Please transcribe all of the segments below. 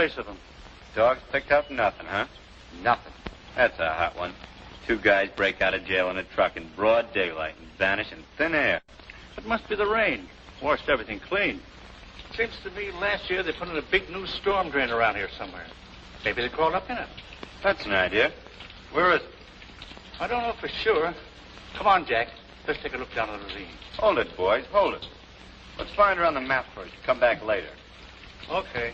trace of him. Dogs picked up nothing, huh? Nothing. That's a hot one. 2 guys break out of jail in a truck in broad daylight and vanish in thin air. It must be the rain. Washed everything clean. Seems to me last year they put in a big new storm drain around here somewhere. Maybe they crawled up in it. That's an idea. Where is it? I don't know for sure. Come on, Jack. Let's take a look down the ravine. Hold it, boys. Hold it. Let's find her on the map first. Come back later. Okay.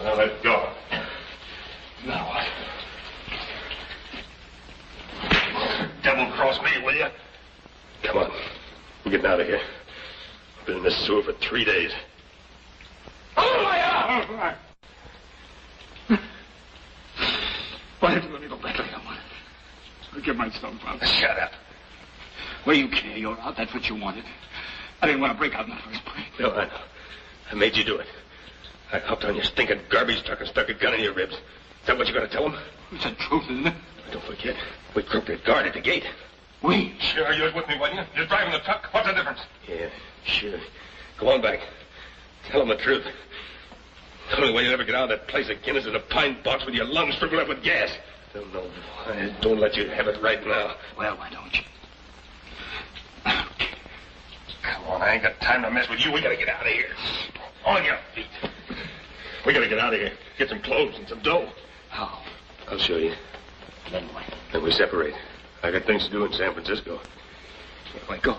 Well, let's go. Now what? Double-cross me, will you? Come on. We're getting out of here. I've been in this sewer for 3 days. Oh, my arm! Why did you let me go back like I wanted? I'll get myself out. Shut up. Well, you care. You're out. That's what you wanted. I didn't want to break out in the first place. No, I know. I made you do it. I hopped on your stinking garbage truck and stuck a gun in your ribs. Is that what you're going to tell them? It's the truth, isn't it? Don't forget, we crooked the guard at the gate. We? Sure, you was with me, wasn't you? You're driving the truck. What's the difference? Yeah, sure. Go on back. Tell them the truth. The only way you'll ever get out of that place again is in a pine box with your lungs filled up with gas. Don't know why. Don't let you have it right now. Well, why don't you? Come on, I ain't got time to mess with you. We gotta get out of here. On your feet. We gotta get out of here. Get some clothes and some dough. How? I'll show you. Then what? Then we separate. I got things to do in San Francisco. Where do I go?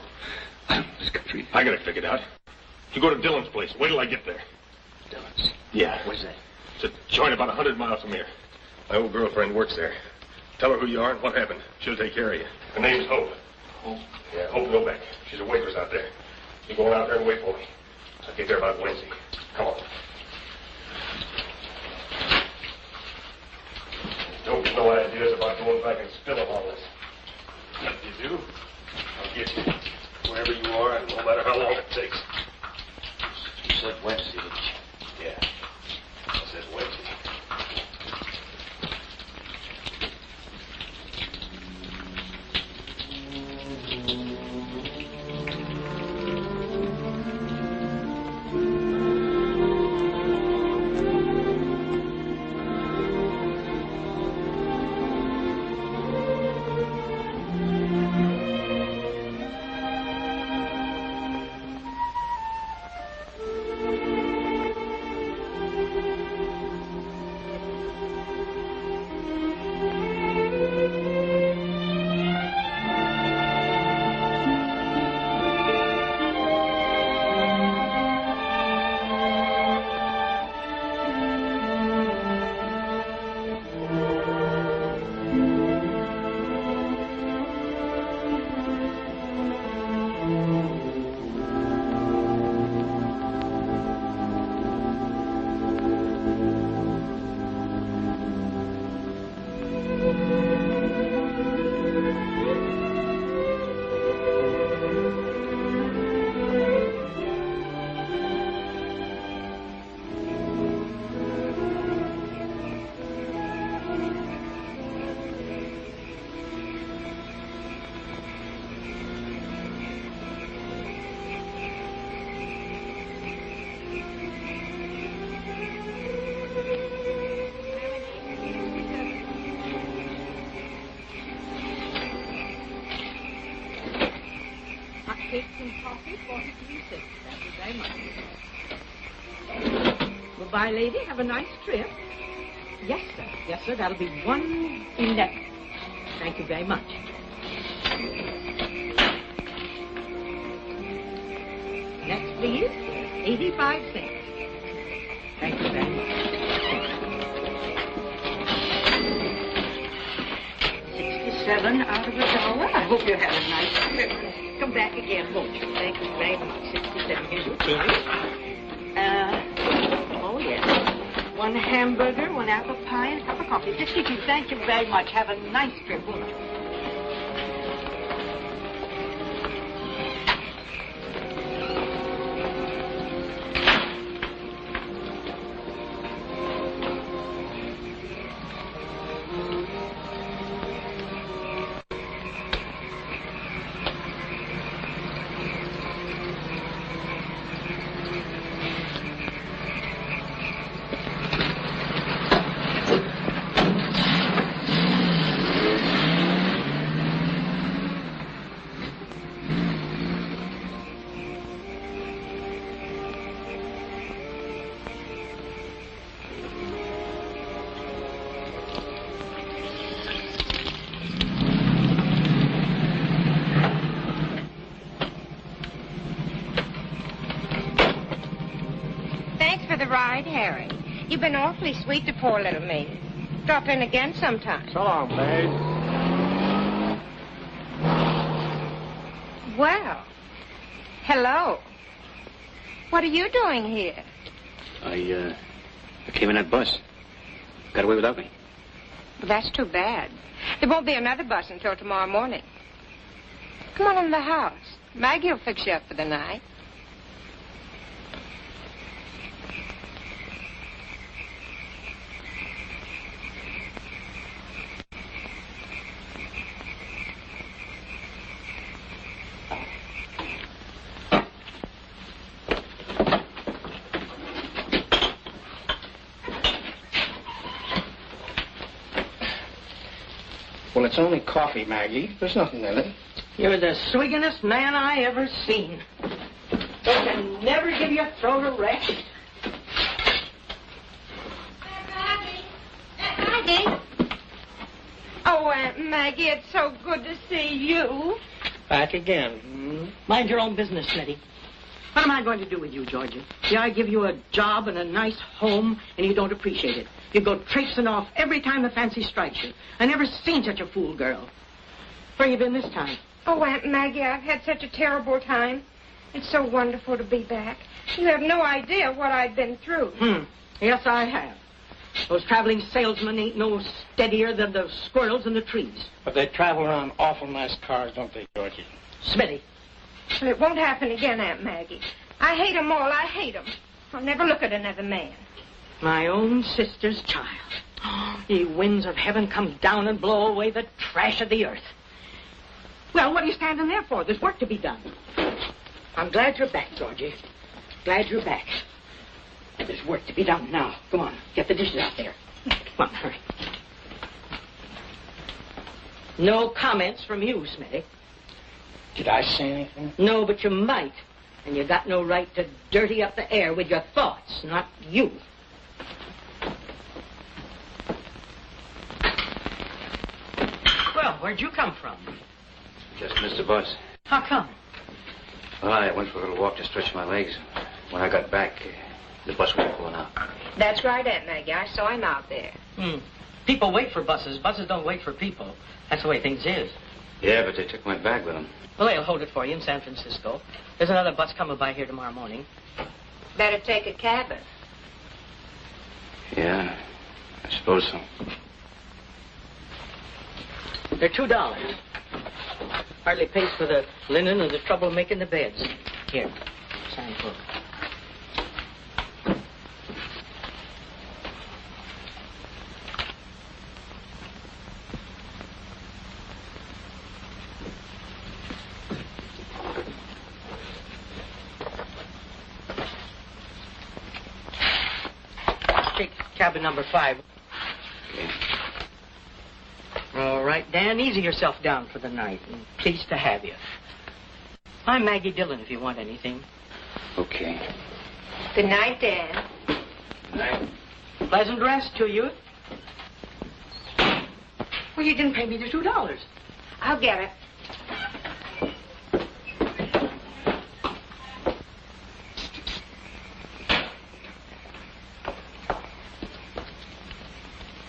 I don't know this country. I got it figured out. You go to Dillon's place. Wait till I get there. Dillon's? Yeah. Where's that? It's a joint about 100 miles from here. My old girlfriend works there. Tell her who you are and what happened. She'll take care of you. Her name's Hope. Hope? Yeah, Hope Novak. She's a waitress out there. You go on out there and wait for me. I'll get there about Wednesday. Come on. Don't get no ideas about going back and spilling all this. If you do, I'll get you wherever you are, and no matter how long it takes. You said Wednesday, didn't you? Yeah, I said Wednesday. Cakes and coffee, 43 cents. Thank you very much. Goodbye, lady. Have a nice trip. Yes, sir. Yes, sir. That'll be 111. Thank you very much. Next, please. 85 cents. Thank you very much. 67 out of $1. I hope you have a nice trip. Come back again, won't you? Thank you very much. 67. Here's your change. Oh, yes. 1 hamburger, 1 apple pie, and a cup of coffee. 52. Thank you very much. Have a nice trip, won't you? ride, Harry. You've been awfully sweet to poor little me. Drop in again sometime. So long, babe. Well, hello. What are you doing here? I came in that bus. Got away without me. Well, that's too bad. There won't be another bus until tomorrow morning. Come on in the house. Maggie will fix you up for the night. Well, it's only coffee, Maggie. There's nothing in it. You're the swigginest man I ever seen. They can never give your throat a rest. Maggie. Oh, Aunt Maggie, it's so good to see you. Back again. Mind your own business, Smitty. What am I going to do with you, Georgie? See, I give you a job and a nice home, and you don't appreciate it. You go traipsing off every time the fancy strikes you. I never seen such a fool girl. Where you been this time? Oh, Aunt Maggie, I've had such a terrible time. It's so wonderful to be back. You have no idea what I've been through. Yes, I have. Those traveling salesmen ain't no steadier than the squirrels in the trees. But they travel around awful nice cars, don't they, Georgie? Smitty. Well, it won't happen again, Aunt Maggie. I hate 'em all. I hate 'em. I'll never look at another man. My own sister's child. Ye winds of heaven, come down and blow away the trash of the earth. Well, what are you standing there for? There's work to be done. I'm glad you're back, Georgie. Glad you're back. There's work to be done now. Come on, get the dishes out there. Come on, hurry. No comments from you, Smitty. Did I say anything? No, but you might. And you got no right to dirty up the air with your thoughts, not you. Well, where'd you come from? Just missed the bus. How come? Well, I went for a little walk to stretch my legs. When I got back, the bus was pulling out. That's right, Aunt Maggie. I saw him out there. People wait for buses. Buses don't wait for people. That's the way things is. Yeah, but they took my bag with them. Well, they'll hold it for you in San Francisco. There's another bus coming by here tomorrow morning. Better take a cabin. Yeah, I suppose so. They're $2. Hardly pays for the linen and the trouble making the beds. Here, sign for it. Take cabin number 5. Okay. All right, Dan, easy yourself down for the night. And pleased to have you. I'm Maggie Dillon if you want anything. Okay. Good night, Dan. Good night. Pleasant rest to you. Well, you didn't pay me the $2. I'll get it.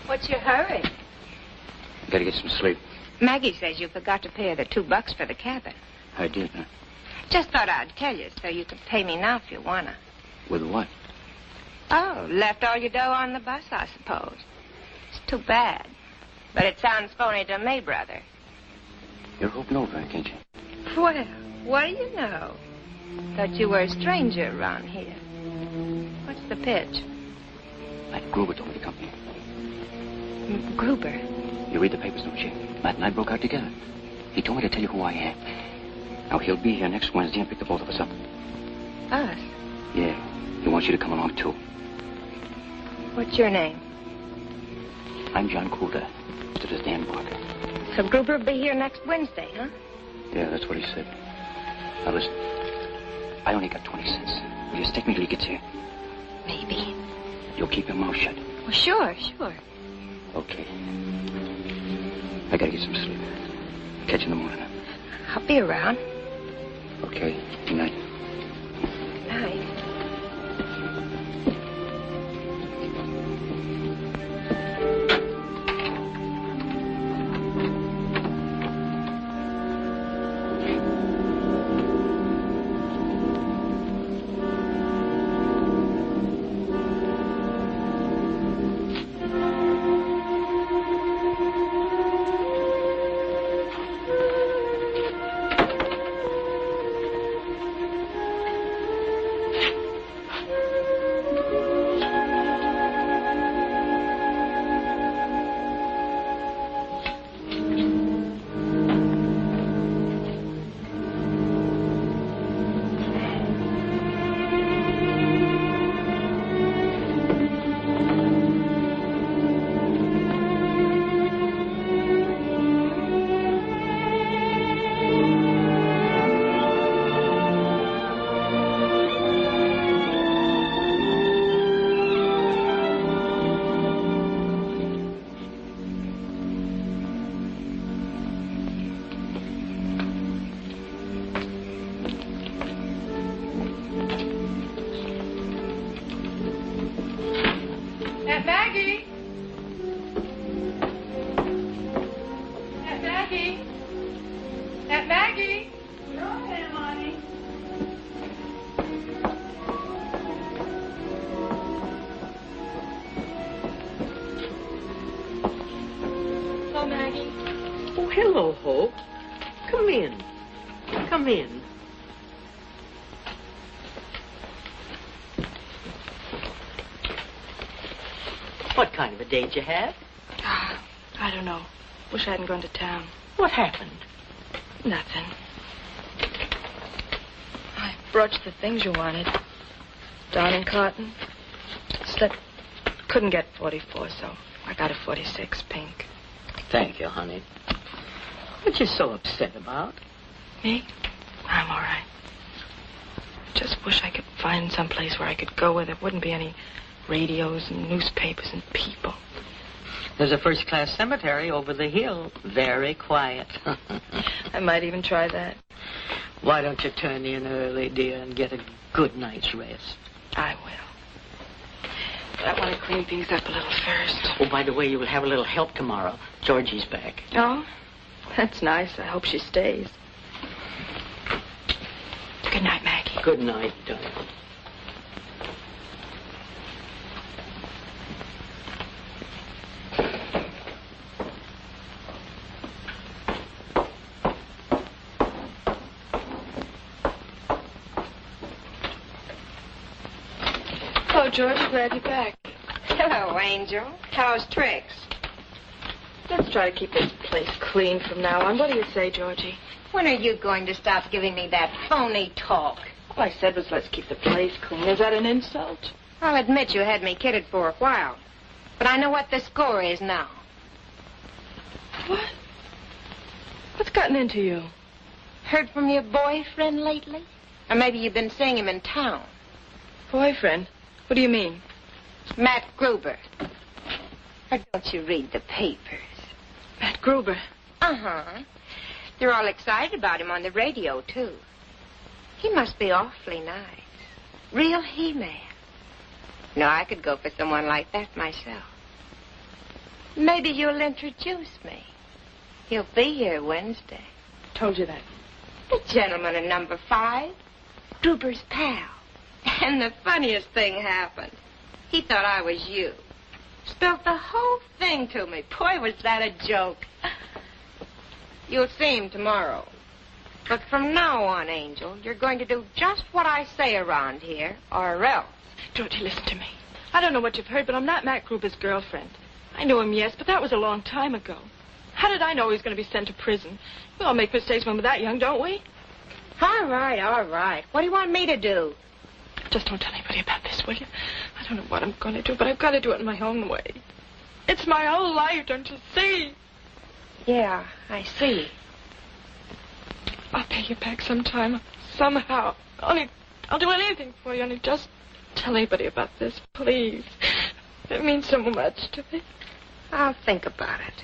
What's your hurry? Gotta get some sleep. Maggie says you forgot to pay her the $2 for the cabin. I did, huh? Just thought I'd tell you so you could pay me now if you wanna. With what? Oh, left all your dough on the bus, I suppose. It's too bad. But it sounds phony to me, brother. You're hoping over, ain't you? Well, what do you know? Thought you were a stranger around here. What's the pitch? Matt Gruber told me to come here. Gruber. You read the papers, don't you? Matt and I broke out together. He told me to tell you who I am. Now, he'll be here next Wednesday and pick the both of us up. Us? Yeah. He wants you to come along, too. What's your name? I'm John Kruger. To this Dan Barker. So Gruber will be here next Wednesday, huh? Yeah, that's what he said. Now, listen. I only got 20 cents. Will you stick me till he gets here? Maybe. You'll keep your mouth shut. Well, sure. Okay. I gotta get some sleep. Catch you in the morning. I'll be around. Okay. Good night. Good night. Aunt Maggie? Aunt Maggie? Aunt Maggie? You're okay, honey. Hello, Maggie. Oh, hello, Hope. Come in. Come in. What kind of a date you have? I don't know. Wish I hadn't gone to town. What happened? Nothing. I brought you the things you wanted. Darning cotton. Slip. Couldn't get 44, so I got a 46 pink. Thank you, honey. What you so upset about? Me? I'm all right. Just wish I could find some place where I could go where there wouldn't be any radios and newspapers and people. There's a first-class cemetery over the hill. Very quiet. I might even try that. Why don't you turn in early, dear, and get a good night's rest? I will. But I want to clean things up a little first. Oh, by the way, you will have a little help tomorrow. Georgie's back. Oh? That's nice. I hope she stays. Good night, Maggie. Good night, darling. Hello, George. Glad you're back. Hello, Angel. How's tricks? Let's try to keep this place clean from now on. What do you say, Georgie? When are you going to stop giving me that phony talk? All I said was let's keep the place clean. Is that an insult? I'll admit you had me kidded for a while. But I know what the score is now. What? What's gotten into you? Heard from your boyfriend lately? Or maybe you've been seeing him in town. Boyfriend? What do you mean? Matt Gruber. Or don't you read the papers? Matt Gruber. Uh-huh. They're all excited about him on the radio, too. He must be awfully nice. Real he-man. No, I could go for someone like that myself. Maybe you'll introduce me. He'll be here Wednesday. Told you that. The gentleman in number 5. Gruber's pal. And the funniest thing happened. He thought I was you. Spelled the whole thing to me. Boy, was that a joke. You'll see him tomorrow. But from now on, Angel, you're going to do just what I say around here, or else. Georgie, listen to me. I don't know what you've heard, but I'm not Matt Gruber's girlfriend. I knew him, yes, but that was a long time ago. How did I know he was going to be sent to prison? We all make mistakes when we're that young, don't we? All right, all right. What do you want me to do? Just don't tell anybody about this, will you? I don't know what I'm going to do, but I've got to do it in my own way. It's my whole life, don't you see? Yeah, I see. I'll pay you back sometime, somehow. I'll do anything for you, only just tell anybody about this, please. It means so much to me. I'll think about it.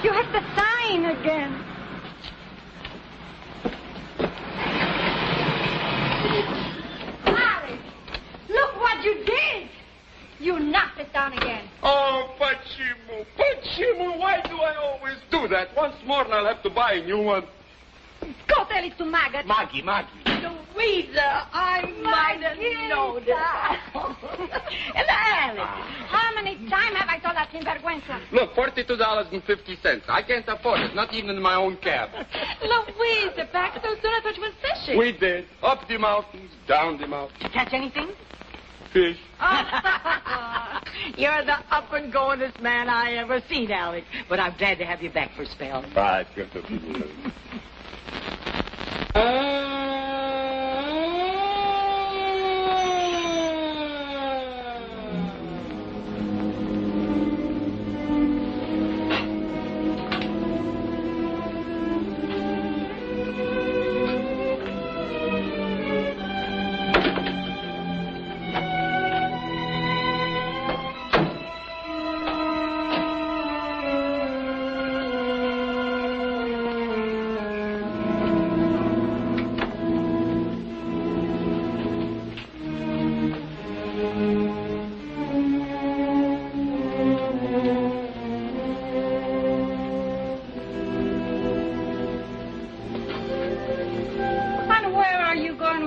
You have to sign again. Harry, look what you did. You knocked it down again. Oh, Pachimo, why do I always do that? Once more and I'll have to buy a new one. Go tell it to Maggot. Maggie. Louisa, I might have known that. In the alley. How many times have I told that sinvergüenza? Look, $42.50. I can't afford it, not even in my own cab. Louisa, back so soon I thought you were fishing. We did. Up the mountains, down the mountains. Did you catch anything? Fish. You're the up-and-goingest man I ever seen, Alec. But I'm glad to have you back for a spell. Right, good to see you.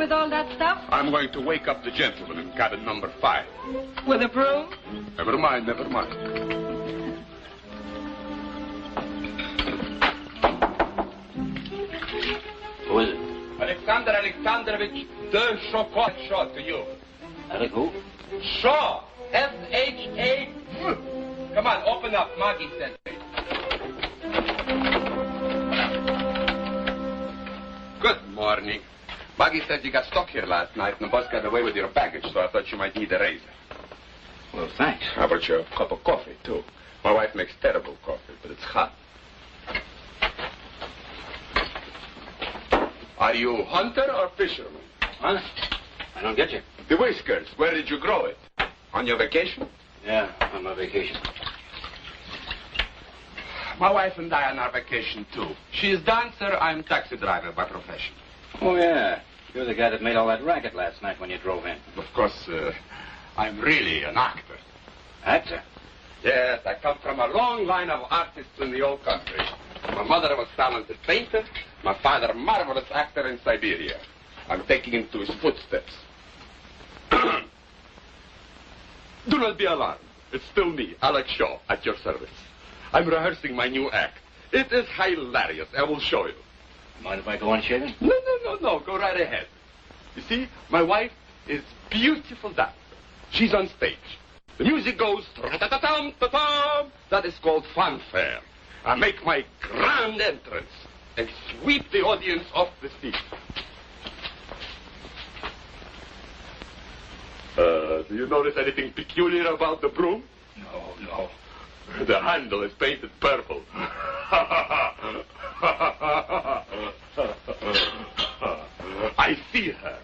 with all that stuff? I'm going to wake up the gentleman in cabin number 5. With a broom? Never mind, never mind. Who is it? Alexander Alexandrovich de Chocolat Shaw to you. Alec who? Shaw. S-H-A. Come on, open up. Maggie sent me. Good morning. Maggie said you got stuck here last night and the bus got away with your baggage, so I thought you might need a razor. Well, thanks. How about your cup of coffee, too? My wife makes terrible coffee, but it's hot. Are you hunter or fisherman? Huh? I don't get you. The whiskers, where did you grow it? On your vacation? Yeah, on my vacation. My wife and I are on our vacation, too. She is dancer, I'm taxi driver by profession. Oh, yeah. You're the guy that made all that racket last night when you drove in. Of course, I'm really an actor. Actor? Yes, I come from a long line of artists in the old country. My mother was a talented painter. My father, a marvelous actor in Siberia. I'm taking him to his footsteps. Do not be alarmed. It's still me, Alex Shaw, at your service. I'm rehearsing my new act. It is hilarious. I will show you. Mind if I go on shaving? No. Go right ahead. You see, my wife is beautiful dancer. She's on stage. The music goes ta-ta-ta-tam-ta-tam. That is called fanfare. I make my grand entrance and sweep the audience off the seat. Do you notice anything peculiar about the broom? No. The handle is painted purple. I see her.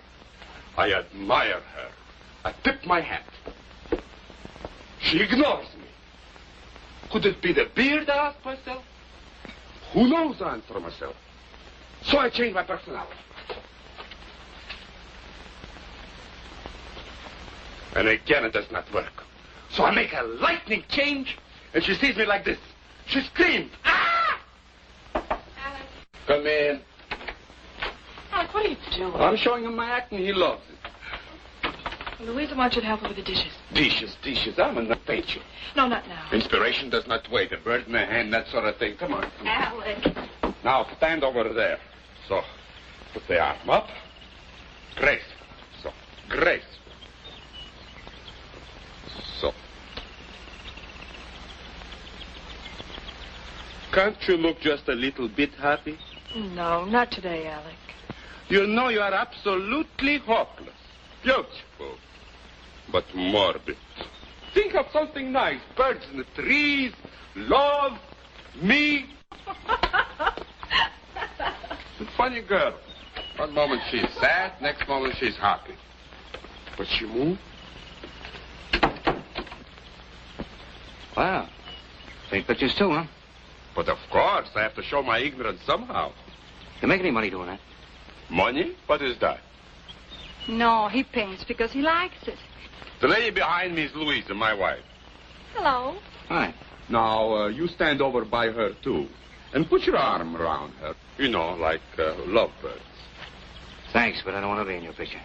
I admire her. I tip my hat. She ignores me. Could it be the beard, I ask myself? Who knows, I answer myself. So I change my personality. And again it does not work. So I make a lightning change, and she sees me like this. She screams, "Ah!" Alex. Come in. Alex, what are you doing? I'm showing him my act, and he loves it. Louisa wants you to help her with the dishes. Dishes. I'm in the paint. No, not now. Inspiration does not wait. A bird in the hand, that sort of thing. Come on. Alex. Now, stand over there. So, put the arm up. Grace. So, grace. So. Can't you look just a little bit happy? No, not today, Alec. You know you are absolutely hopeless. Beautiful. But morbid. Think of something nice. Birds in the trees, love, me. A funny girl. One moment she's sad, next moment she's happy. Почему? Wow. Take pictures too, huh? But of course, I have to show my ignorance somehow. You make any money doing that? Money? What is that? No, he paints because he likes it. The lady behind me is Louisa, my wife. Hello. Hi. Now, you stand over by her, too. And put your arm around her. You know, like lovebirds. Thanks, but I don't want to be in your picture.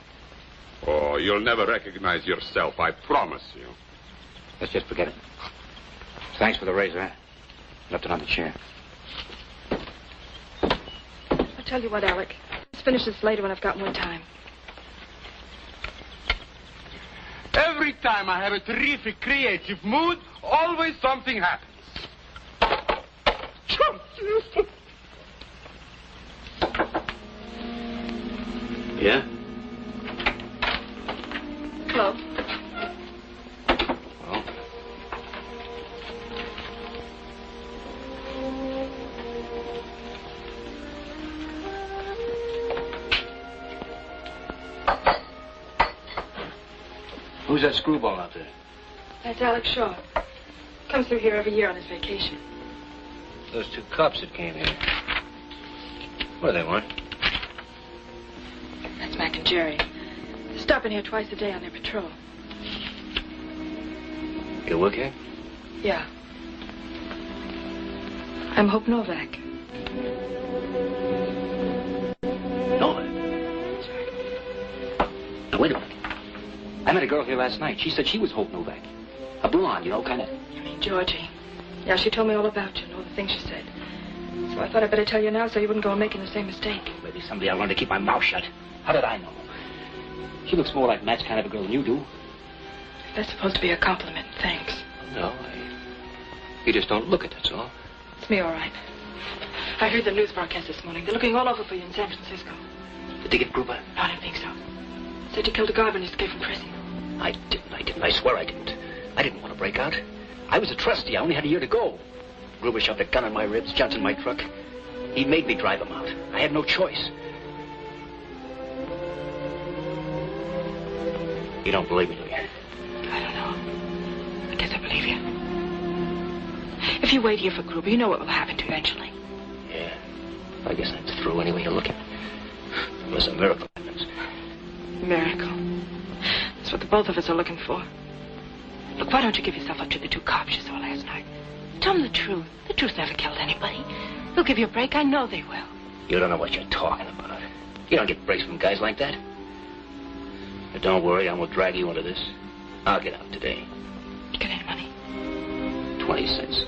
Oh, you'll never recognize yourself, I promise you. Let's just forget it. Thanks for the razor, huh? Left it on the chair. I'll tell you what, Alec. Let's finish this later when I've got more time. Every time I have a terrific creative mood, always something happens. Yeah? Hello. Well? Who's that screwball out there? That's Alex Shaw. Comes through here every year on his vacation. Those two cops that came here. What do they want? That's Mac and Jerry. They stop in here twice a day on their patrol. You work here? Yeah. I'm Hope Novak. Novak? Now, wait a minute. I met a girl here last night. She said she was Hope Novak. A blonde, you know, kind of... You mean Georgie? Yeah, she told me all about you and all the things she said. So I thought I'd better tell you now so you wouldn't go on making the same mistake. Maybe someday I'll learn to keep my mouth shut. How did I know? She looks more like Matt's kind of a girl than you do. That's supposed to be a compliment. Thanks. No, you just don't look it, that's all. It's me, all right. I heard the news broadcast this morning. They're looking all over for you in San Francisco. Did they get Gruber? No, I don't think so. Said you killed a guard when you escaped from prison. I didn't. I swear I didn't. I didn't want to break out. I was a trustee. I only had a year to go. Gruber shoved a gun in my ribs, jumped in my truck. He made me drive him out. I had no choice. You don't believe me, do you? I don't know. I guess I believe you. If you wait here for Gruber, you know what will happen to you eventually. Yeah. I guess that's through any way you look at it. Unless a miracle happens. Miracle. That's what the both of us are looking for. Look, why don't you give yourself up to the two cops you saw last night? Tell them the truth. The truth never killed anybody. They'll give you a break. I know they will. You don't know what you're talking about. You don't get breaks from guys like that. But don't worry, I won't drag you into this. I'll get out today. You got any money? 20 cents.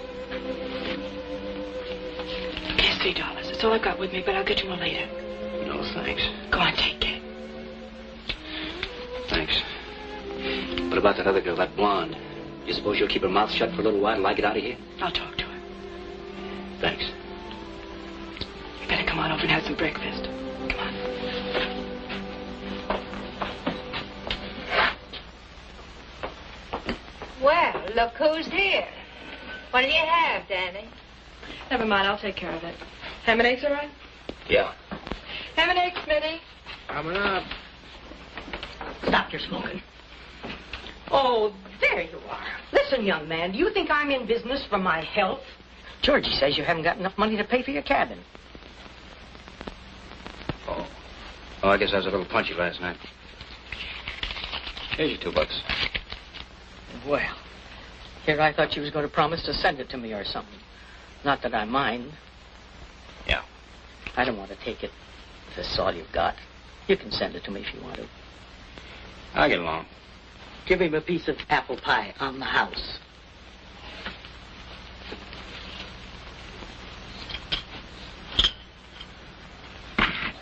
Here's $3. That's all I've got with me, but I'll get you more later. No, thanks. Go on, take it. Thanks. What about that other girl, that blonde? You suppose you'll keep her mouth shut for a little while till I get out of here? I'll talk to her. Thanks. You better come on over and have some breakfast. Come on. Well, look who's here. What do you have, Danny? Never mind, I'll take care of it. Ham and eggs, all right? Yeah. Ham and eggs, Minnie. Coming up. Stop your smoking. Oh, there you are. Listen, young man, do you think I'm in business for my health? Georgie says you haven't got enough money to pay for your cabin. Oh, I guess I was a little punchy last night. Here's your $2. Well, here I thought you was going to promise to send it to me or something. Not that I mind. Yeah. I don't want to take it if this is all you've got. You can send it to me if you want to. I'll get along. Give him a piece of apple pie on the house.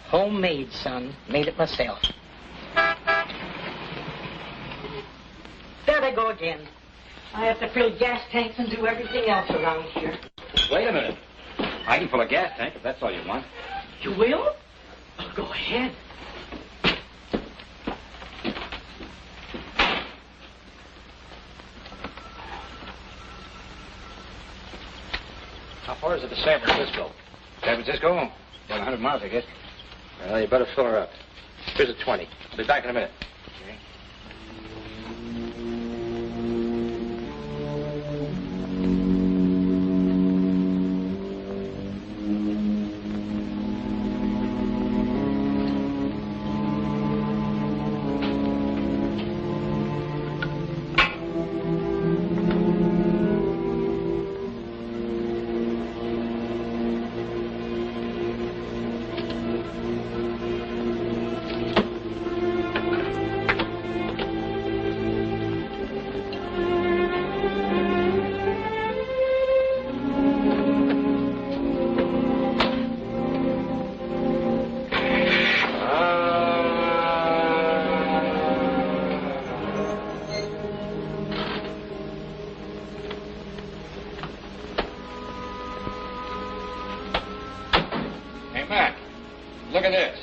Homemade, son. Made it myself. There they go again. I have to fill gas tanks and do everything else around here. Wait a minute. I can fill a gas tank if that's all you want. You will? Well, go ahead. How far is it to San Francisco? San Francisco? About 100 miles, I guess. Well, you better fill her up. Here's a 20. I'll be back in a minute. Okay. Look at this.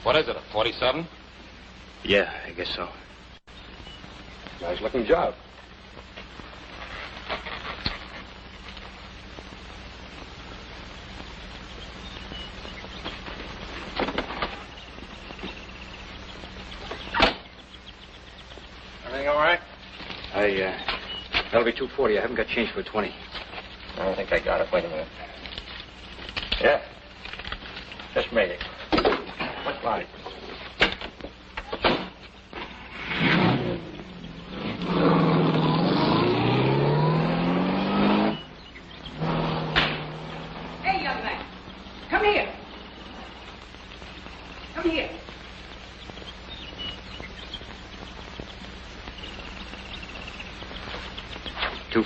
What is it, a 47? Yeah, I guess so. Nice looking job. Everything all right? That'll be $2.40. I haven't got change for a 20. I don't think I got it. Wait a minute. Yeah. Just made it. What line? Hey, young man. Come here.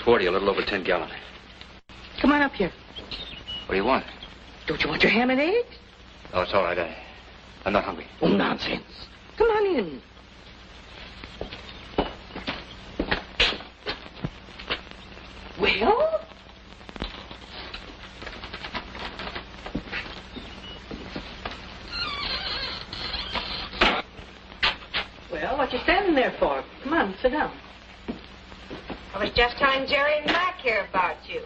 $2.40, a little over 10 gallon. Come on up here. What do you want? Don't you want your ham and eggs? Oh, it's all right. I'm not hungry. Oh, nonsense. Come on in. Well? Well, what you standing there for? Come on, sit down. I was just telling Jerry and Mac here about you.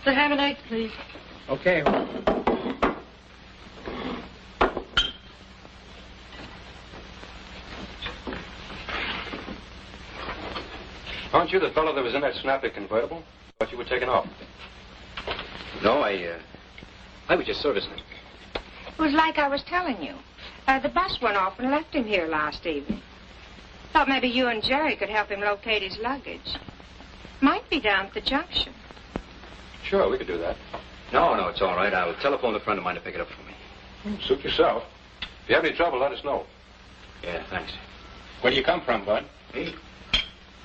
The ham and eggs, please. Okay. Aren't you the fellow that was in that snappy convertible? Thought you were taking off. No, I was just servicing it. It was like I was telling you. The bus went off and left him here last evening. Thought maybe you and Jerry could help him locate his luggage. Might be down at the junction. Sure, we could do that. No, it's all right. I'll telephone a friend of mine to pick it up for me. Suit yourself. If you have any trouble, let us know. Yeah, thanks. Where do you come from, Bud? Me?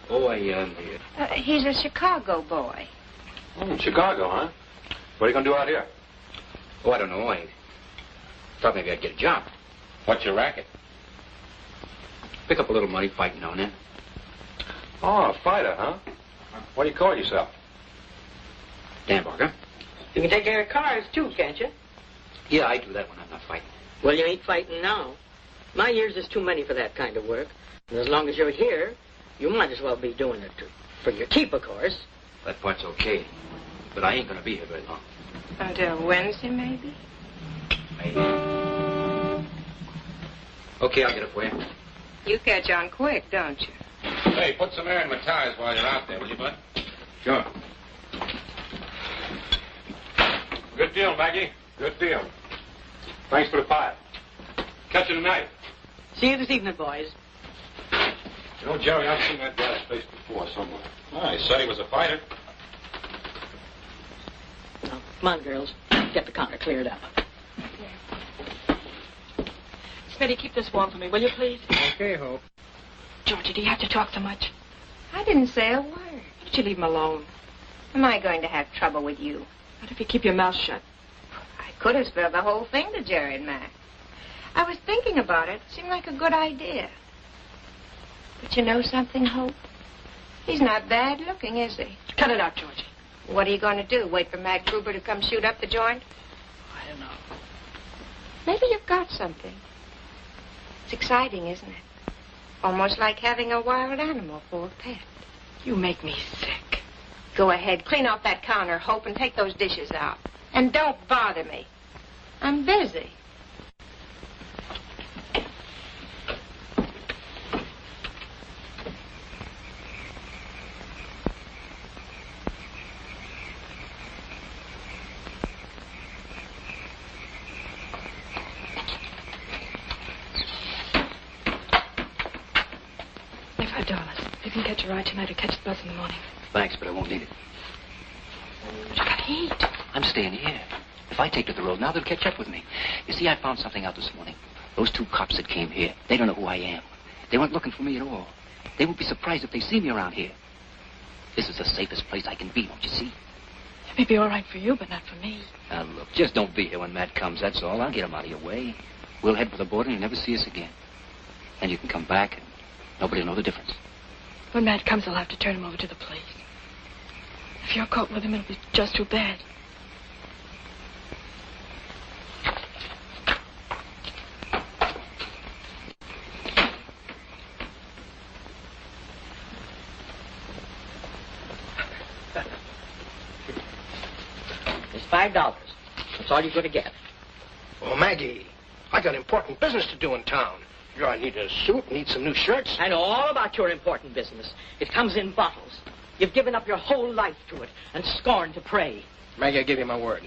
Oh, He's a Chicago boy. Chicago, huh? What are you going to do out here? Oh, I don't know. I thought maybe I'd get a job. What's your racket? Pick up a little money fighting now and then. Oh, a fighter, huh? What do you call yourself? Dan Barker. You can take care of cars, too, can't you? Yeah, I do that when I'm not fighting. Well, you ain't fighting now. My years is too many for that kind of work. And as long as you're here, you might as well be doing it for your keep, of course. That part's okay. But I ain't going to be here very long. Until Wednesday, maybe? Maybe. Okay, I'll get it for you. You catch on quick, don't you? Hey, put some air in my tires while you're out there, will you, Bud? Sure. Good deal, Maggie. Good deal. Thanks for the pie. Catch you tonight. See you this evening, boys. You know, Jerry, I've seen that guy's face before somewhere. Oh, he said he was a fighter. Now, come on, girls. Get the counter cleared up. Smitty, keep this warm for me, will you, please? Okay, Hope. Georgie, do you have to talk so much? I didn't say a word. Why don't you leave him alone? Am I going to have trouble with you? What if you keep your mouth shut? I could have spilled the whole thing to Jerry and Mac. I was thinking about it. It seemed like a good idea. But you know something, Hope? He's not bad looking, is he? Cut it out, Georgie. What are you going to do? Wait for Mac Gruber to come shoot up the joint? I don't know. Maybe you've got something. It's exciting, isn't it? Almost like having a wild animal for a pet. You make me sick. Go ahead, clean off that counter, Hope, and take those dishes out. And don't bother me. I'm busy. $5. You can catch a ride tonight or catch the bus in the morning. Thanks, but I won't need it. But you gotta eat. I'm staying here. If I take to the road now, they'll catch up with me. You see, I found something out this morning. Those two cops that came here, they don't know who I am. They weren't looking for me at all. They won't be surprised if they see me around here. This is the safest place I can be, don't you see? It may be all right for you, but not for me. Now, look, just don't be here when Matt comes, that's all. I'll get him out of your way. We'll head for the border and you'll never see us again. Then you can come back and nobody will know the difference. When Matt comes, I'll have to turn him over to the police. If you're caught with him, it'll be just too bad. It's $5. That's all you're going to get. Well, Maggie, I got important business to do in town. I need a suit, need some new shirts. I know all about your important business. It comes in bottles. You've given up your whole life to it and scorned to pray. Maggie, I give you my word.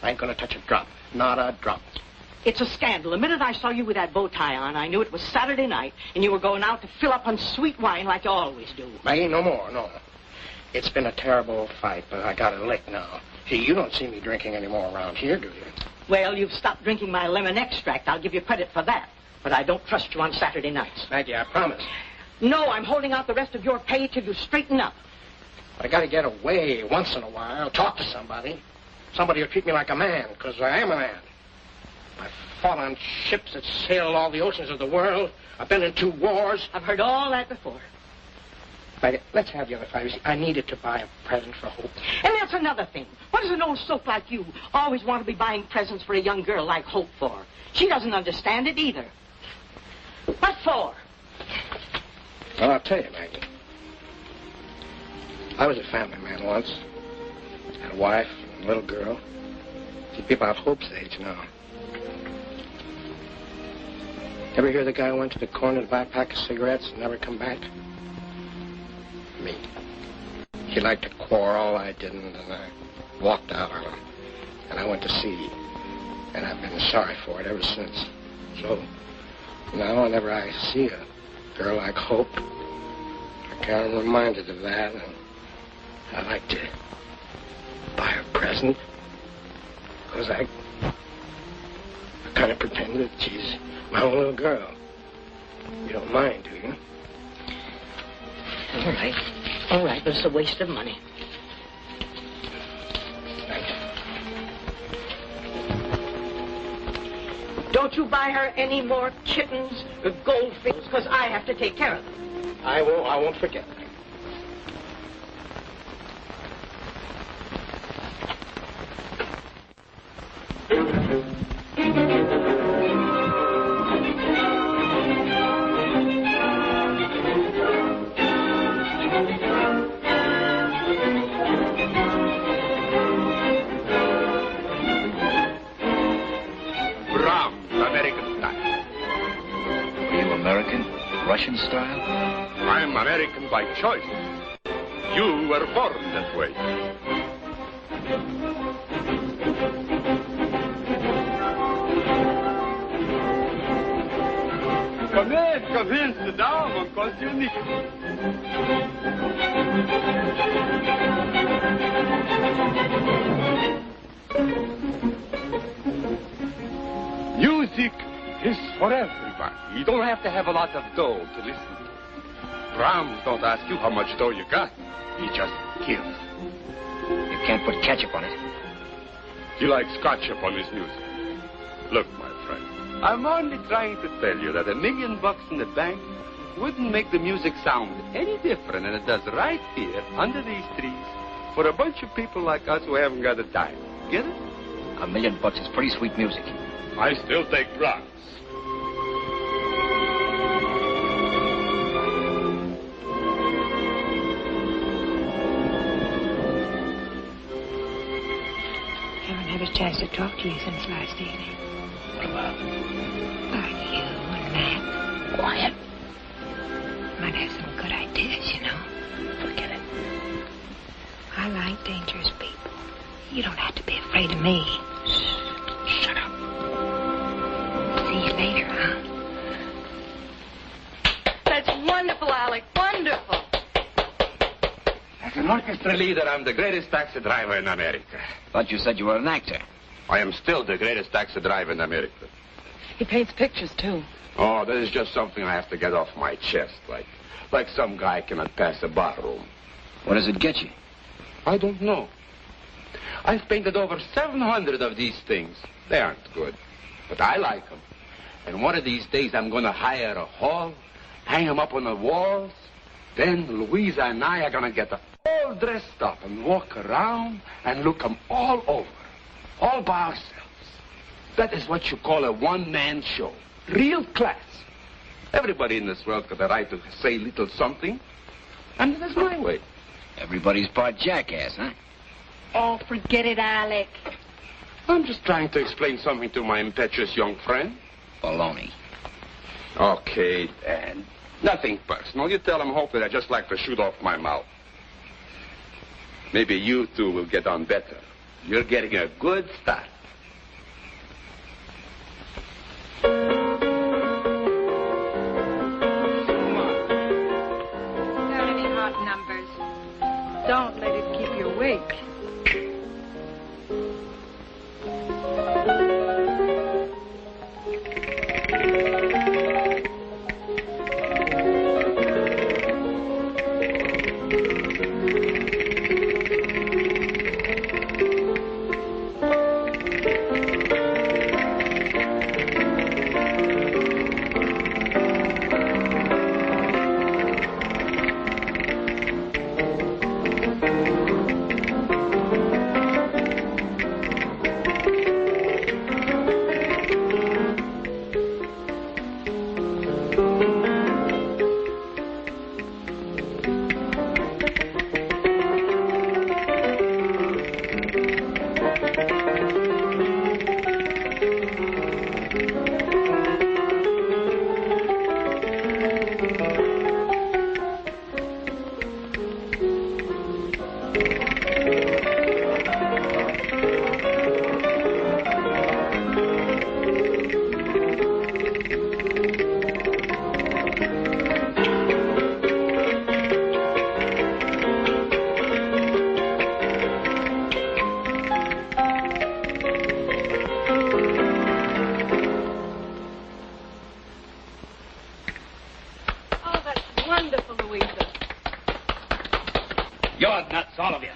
I ain't going to touch a drop. Not a drop. It's a scandal. The minute I saw you with that bow tie on, I knew it was Saturday night, and you were going out to fill up on sweet wine like you always do. Maggie, no more, no. It's been a terrible fight, but I got a lick now. See, you don't see me drinking anymore around here, do you? Well, you've stopped drinking my lemon extract. I'll give you credit for that. But I don't trust you on Saturday nights. Maggie, I promise. No, I'm holding out the rest of your pay till you straighten up. I got to get away once in a while, talk to somebody. Somebody who'll treat me like a man, because I am a man. I've fought on ships that sailed all the oceans of the world. I've been in 2 wars. I've heard all that before. Maggie, let's have the other 5. You see, I needed to buy a present for Hope. And that's another thing. What does an old soap like you always want to be buying presents for a young girl like Hope for? She doesn't understand it either. What for? Well, I'll tell you, Maggie. I was a family man once. Had a wife and a little girl. She'd be about Hope's age now. Ever hear the guy who went to the corner to buy a pack of cigarettes and never come back? Me. He liked to quarrel, I didn't, and I walked out on him. And I went to sea. And I've been sorry for it ever since. So, now whenever I see a girl like Hope, I kind of reminded of that, and I like to buy her a present. Because I kind of pretend that she's my own little girl. You don't mind, do you? All right. All right, but it's a waste of money. Thanks. Don't you buy her any more kittens or goldfish, because I have to take care of them. I won't forget. Russian style? I'm American by choice. You were born that way. Come in, sit down, mon cost you nichts. Music is for everybody. You don't have to have a lot of dough to listen. Brahms don't ask you how much dough you got. He just gives. You can't put ketchup on it. You like scotch up on his music. Look, my friend, I'm only trying to tell you that $1 million in the bank wouldn't make the music sound any different than it does right here under these trees for a bunch of people like us who haven't got a dime. Get it? $1 million is pretty sweet music. I still take Brahms. Haven't had a chance to talk to you since last evening. What about? About you and Matt. Quiet. Might have some good ideas, you know. Forget it. I like dangerous people. You don't have to be afraid of me. Shut up. See you later, huh? That's wonderful, Alec. Wonderful. As an orchestra leader, I'm the greatest taxi driver in America. Thought you said you were an actor. I am still the greatest taxi driver in America. He paints pictures, too. Oh, that is just something I have to get off my chest, like some guy cannot pass a barroom. What does it get you? I don't know. I've painted over 700 of these things. They aren't good, but I like them. And one of these days, I'm going to hire a hall, hang them up on the walls. Then Louisa and I are going to get all dressed up and walk around and look them all over, all by ourselves. That is what you call a one-man show. Real class. Everybody in this world got the right to say a little something, and that's my way. Everybody's part jackass, huh? Oh, forget it, Alec. I'm just trying to explain something to my impetuous young friend. Baloney. Okay, and nothing personal. You tell him, Hope, that I just like to shoot off my mouth. Maybe you two will get on better. You're getting a good start. Got any hot numbers? Don't let it keep you awake. You're nuts, all of you.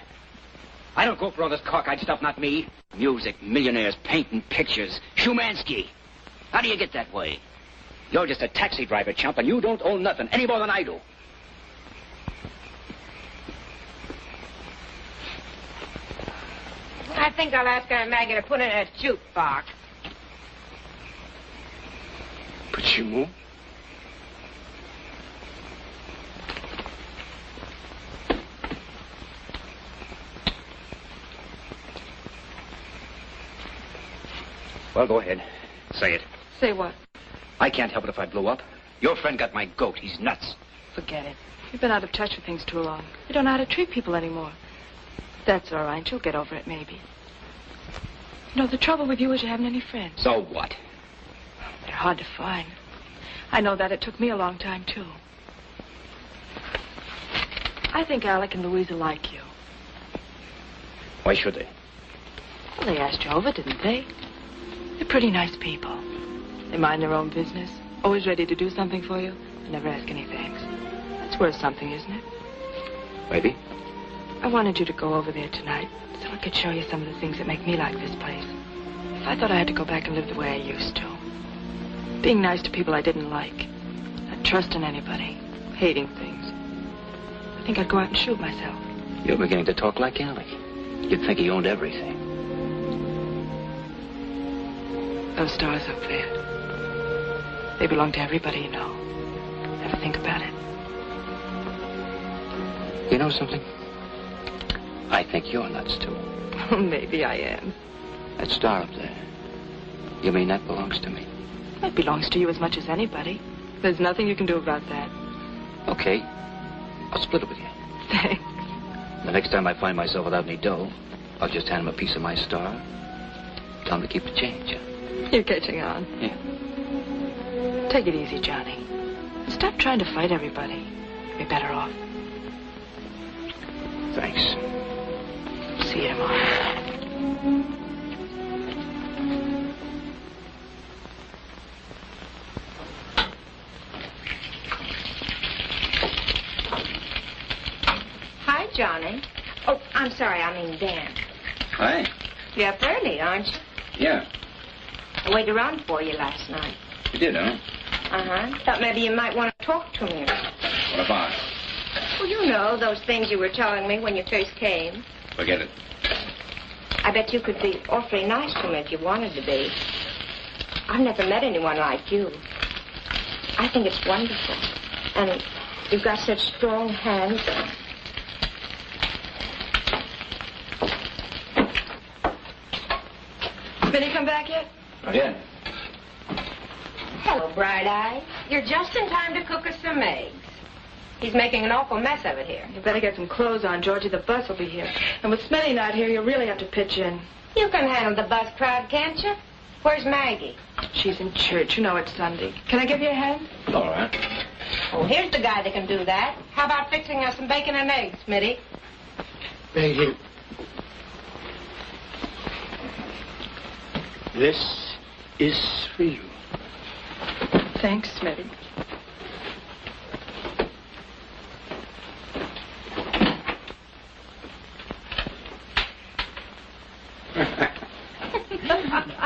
I don't go for all this cockeyed stuff, not me. Music, millionaires, painting pictures, Shumansky. How do you get that way? You're just a taxi driver, chump, and you don't own nothing any more than I do. I think I'll ask Aunt Maggie to put in a jukebox. Почему? Well, go ahead. Say it. Say what? I can't help it if I blew up. Your friend got my goat. He's nuts. Forget it. You've been out of touch with things too long. You don't know how to treat people anymore. That's all right. You'll get over it, maybe. You know, the trouble with you is you haven't any friends. So what? They're hard to find. I know that. It took me a long time, too. I think Alec and Louisa like you. Why should they? Well, they asked you over, didn't they? They're pretty nice people. They mind their own business, always ready to do something for you, and never ask any thanks. That's worth something, isn't it? Maybe. I wanted you to go over there tonight so I could show you some of the things that make me like this place. If I thought I had to go back and live the way I used to. Being nice to people I didn't like. Not trusting anybody. Hating things. I think I'd go out and shoot myself. You're beginning to talk like Alec. You'd think he owned everything. Those stars up there. They belong to everybody you know. Never think about it. You know something? I think you're nuts, too. Maybe I am. That star up there. You mean that belongs to me? It belongs to you as much as anybody. There's nothing you can do about that. Okay. I'll split it with you. Thanks. The next time I find myself without any dough, I'll just hand him a piece of my star. Tell him to keep the change. You're catching on. Yeah. Take it easy, Johnny. Stop trying to fight everybody. You'll be better off. Thanks. See you tomorrow. Hi, Johnny. Oh, I'm sorry, I mean Dan. Hi. You're up early, aren't you? Yeah. I waited around for you last night. You did, huh? Uh-huh. Thought maybe you might want to talk to me. What about? Well, you know, those things you were telling me when you first came. Forget it. I bet you could be awfully nice to me if you wanted to be. I've never met anyone like you. I think it's wonderful. And you've got such strong hands. Did he come back yet? Not yet. Hello, Bright Eye. You're just in time to cook us some eggs. He's making an awful mess of it here. You better get some clothes on, Georgie. The bus will be here. And with Smitty not here, you'll really have to pitch in. You can handle the bus crowd, can't you? Where's Maggie? She's in church. You know it's Sunday. Can I give you a hand? All right. Oh, here's the guy that can do that. How about fixing us some bacon and eggs, Smitty? Maggie. This is for you. Thanks, Smitty.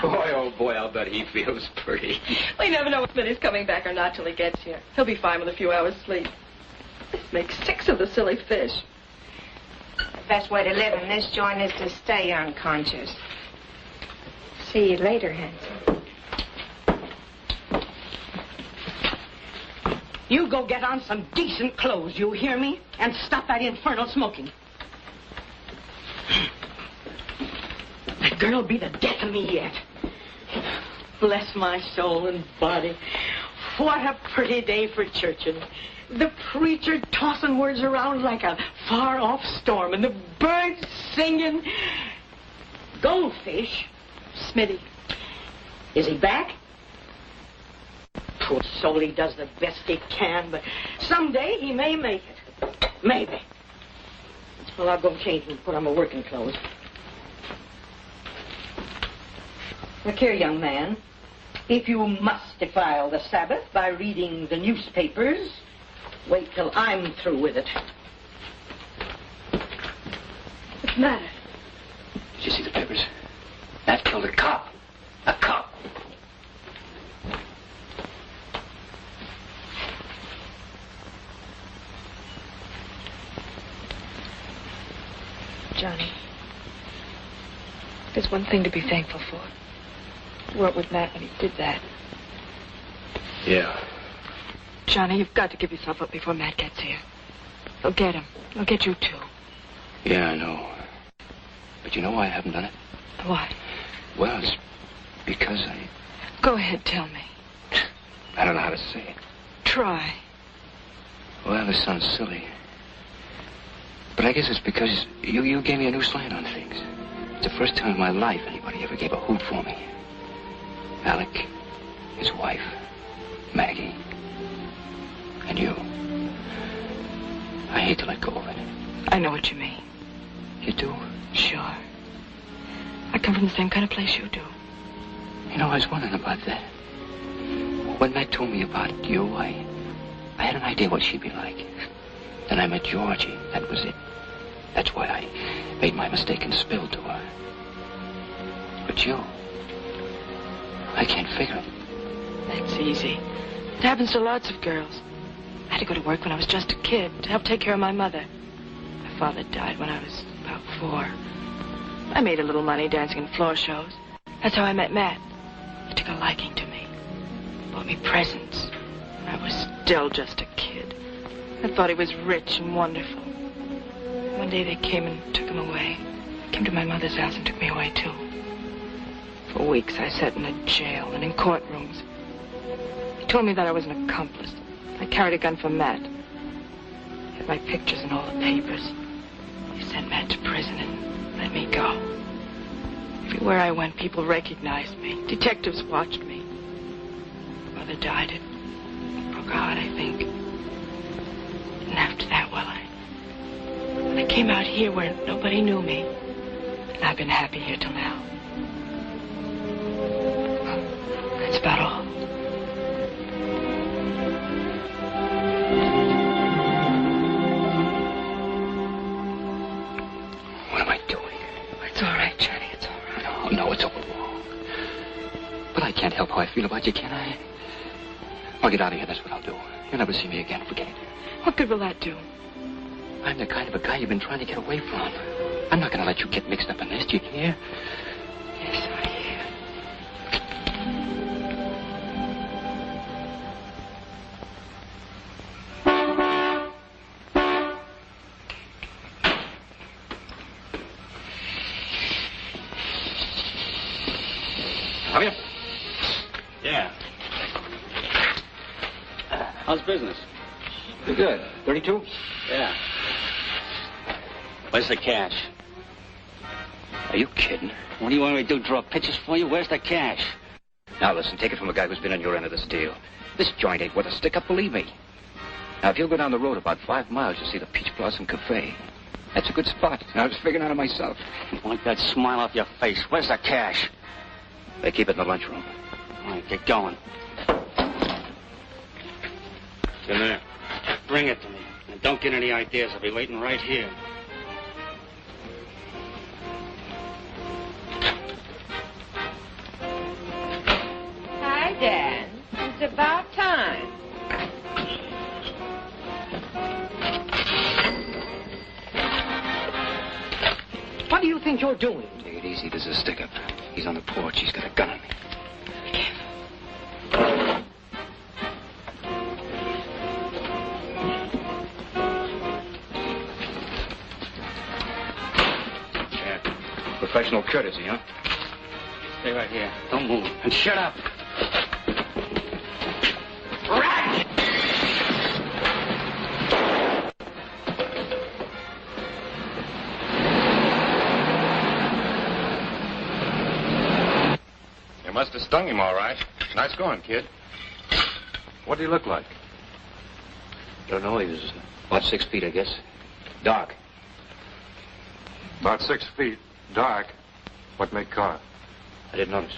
Boy, oh boy, I'll bet he feels pretty. We never know if Smitty's coming back or not till he gets here. He'll be fine with a few hours' sleep. This makes 6 of the silly fish. The best way to live in this joint is to stay unconscious. See you later, handsome. You go get on some decent clothes, you hear me? And stop that infernal smoking. That girl'll be the death of me yet. Bless my soul and body. What a pretty day for churching. The preacher tossing words around like a far-off storm, and the birds singing. Goldfish? Smitty. Is he back? Poor soul, he does the best he can, but someday he may make it. Maybe. Well, I'll go change and put on my working clothes. Look here, young man. If you must defile the Sabbath by reading the newspapers, wait till I'm through with it. the matter? Did you see the papers? Matt killed a cop. A cop. Johnny, there's one thing to be thankful for. You weren't with Matt when he did that. Yeah. Johnny, you've got to give yourself up before Matt gets here. He'll get him. He'll get you, too. Yeah, I know. But you know why I haven't done it? Why? Well, it's because I... Go ahead, tell me. I don't know how to say it. Try. Well, this sounds silly. But I guess it's because you gave me a new slant on things. It's the first time in my life anybody ever gave a hoot for me. Alec, his wife, Maggie, and you. I hate to let go of it. I know what you mean. You do? Sure. I come from the same kind of place you do. You know, I was wondering about that. When Matt told me about you, I had an idea what she'd be like. Then I met Georgie. That was it. That's why I made my mistake and spilled to her. But you, I can't figure it. That's easy. It happens to lots of girls. I had to go to work when I was just a kid to help take care of my mother. My father died when I was about 4. I made a little money dancing in floor shows. That's how I met Matt. He took a liking to me. Bought me presents. I was still just a kid. I thought he was rich and wonderful. One day they came and took him away. Came to my mother's house and took me away, too. For weeks I sat in a jail and in courtrooms. He told me that I was an accomplice. I carried a gun for Matt. He had my pictures in all the papers. He sent Matt to prison and let me go. Everywhere I went, people recognized me. Detectives watched me. Mother died. It broke her heart, I think. And after that, well, I came out here where nobody knew me. And I've been happy here till now. That's about all. What am I doing? It's all right, Johnny. It's all right. No, it's all wrong. But I can't help how I feel about you, can I? I'll get out of here, that's what I'll do. You'll never see me again, forget it. What good will that do? I'm the kind of a guy you've been trying to get away from. I'm not going to let you get mixed up in this, do you hear? Yes, I hear. Have you? Yeah. How's business? Pretty good. 32? Yeah. Where's the cash? Are you kidding? What do you want me to do, draw pictures for you? Where's the cash? Now, listen, take it from a guy who's been on your end of this deal. This joint ain't worth a stick-up, believe me. Now, if you'll go down the road about 5 miles, you'll see the Peach Blossom Cafe. That's a good spot. I was figuring out it myself. Wipe that smile off your face. Where's the cash? They keep it in the lunchroom. All right, get going. It's in there. Bring it to me. And don't get any ideas. I'll be waiting right here. Hi, Dad. It's about time. What do you think you're doing? Take it easy. There's a stick-up. He's on the porch. He's got a gun on me. Be careful. Yeah. Professional courtesy, huh? Stay right here. Don't move. And shut up. You must have stung him all right. Nice going, kid. What do you look like? Don't know. He was about 6 feet, I guess. Dark. About 6 feet. Dark. What make car? I didn't notice.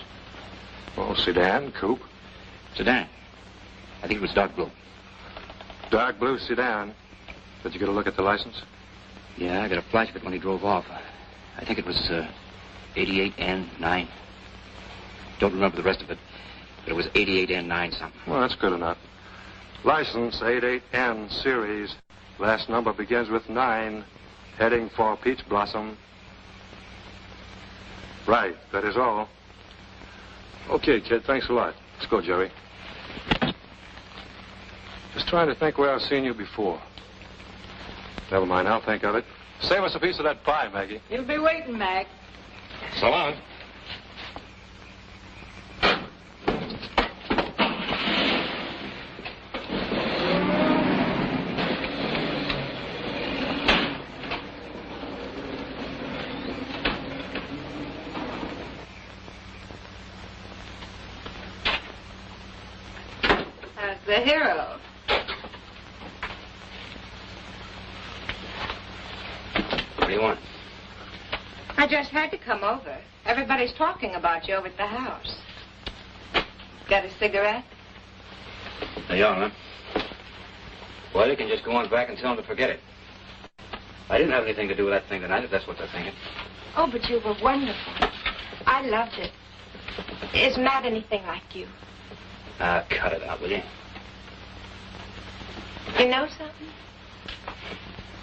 Oh, sedan, coupe. Sedan. I think it was dark blue. Dark blue sedan. Did you get a look at the license? Yeah, I got a flash of it when he drove off. I think it was 88N9. Don't remember the rest of it, but it was 88N9 something. Well, that's good enough. License 88N series. Last number begins with 9. Heading for Peach Blossom. Right, that is all. Okay, kid, thanks a lot. Let's go, Jerry. Just trying to think where I've seen you before. Never mind, I'll think of it. Save us a piece of that pie, Maggie. He'll be waiting, Mag. So long. The hero. What do you want? I just had to come over. Everybody's talking about you over at the house. Got a cigarette? They are, huh? Well, you can just go on back and tell them to forget it. I didn't have anything to do with that thing tonight, if that's what they're thinking. Oh, but you were wonderful. I loved it. Is Matt anything like you? Cut it out, will you? You know something?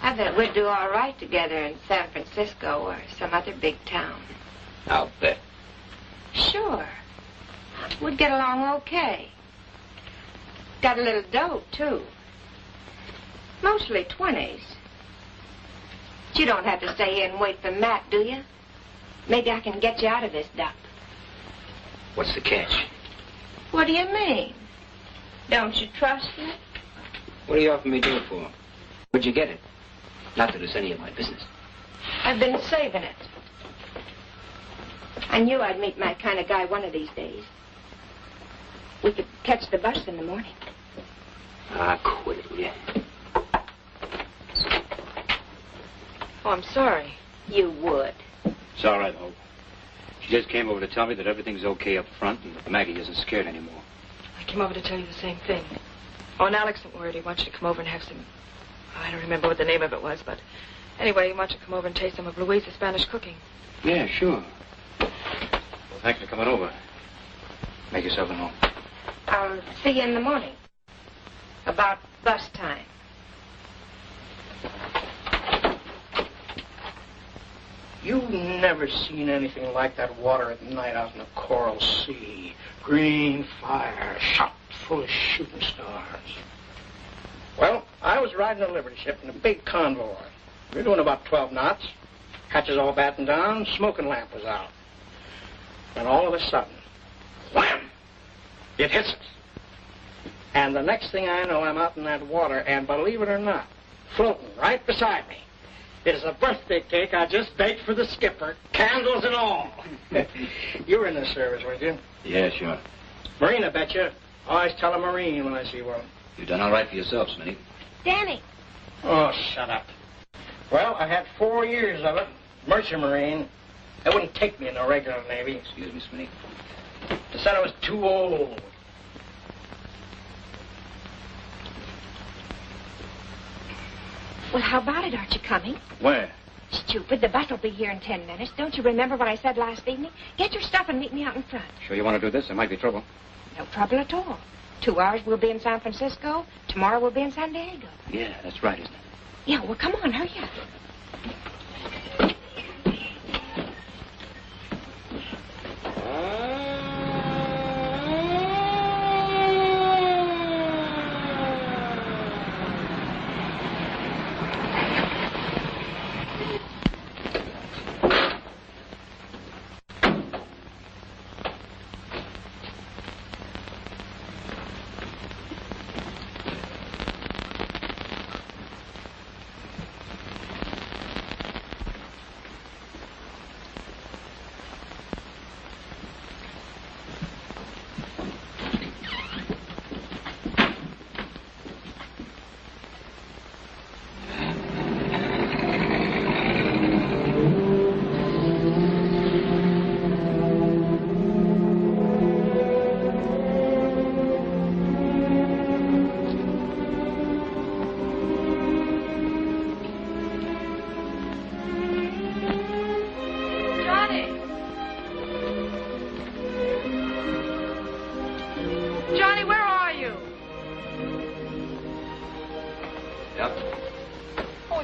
I bet we'd do all right together in San Francisco or some other big town. I'll bet. Sure. We'd get along okay. Got a little dough, too. Mostly 20s. But you don't have to stay here and wait for Matt, do you? Maybe I can get you out of this dump. What's the catch? What do you mean? Don't you trust me? What are you offering me to do it for? Where'd you get it? Not that it's any of my business. I've been saving it. I knew I'd meet my kind of guy one of these days. We could catch the bus in the morning. Quit it, will you? Oh, I'm sorry. You would. It's all right, Hope. She just came over to tell me that everything's okay up front and that Maggie isn't scared anymore. I came over to tell you the same thing. Oh, and Alex isn't worried. He wants you to come over and have some... I don't remember what the name of it was, but... Anyway, he wants you to come over and taste some of Louise's Spanish cooking. Yeah, sure. Well, thanks for coming over. Make yourself at home. I'll see you in the morning. About bus time. You've never seen anything like that water at night out in the coral sea. Green fire, shot full of shooting stars. Well, I was riding a Liberty ship in a big convoy. We were doing about 12 knots. Hatches all battened down, smoking lamp was out. And all of a sudden, wham! It hits us. And the next thing I know, I'm out in that water, and believe it or not, floating right beside me. It is a birthday cake I just baked for the skipper, candles and all. You were in the service, weren't you? Yeah, sure. Marine, I bet you. Always tell a Marine when I see one. You've done all right for yourself, Smitty. Danny. Oh, shut up. Well, I had 4 years of it. Merchant Marine. They wouldn't take me in the regular Navy. Excuse me, Smitty. They said I was too old. Well, how about it? Aren't you coming? Where? Stupid. The bus will be here in 10 minutes. Don't you remember what I said last evening? Get your stuff and meet me out in front. Sure you want to do this? There might be trouble. No trouble at all. 2 hours we'll be in San Francisco. Tomorrow we'll be in San Diego. Yeah, that's right, isn't it? Yeah, well, come on. Hurry up.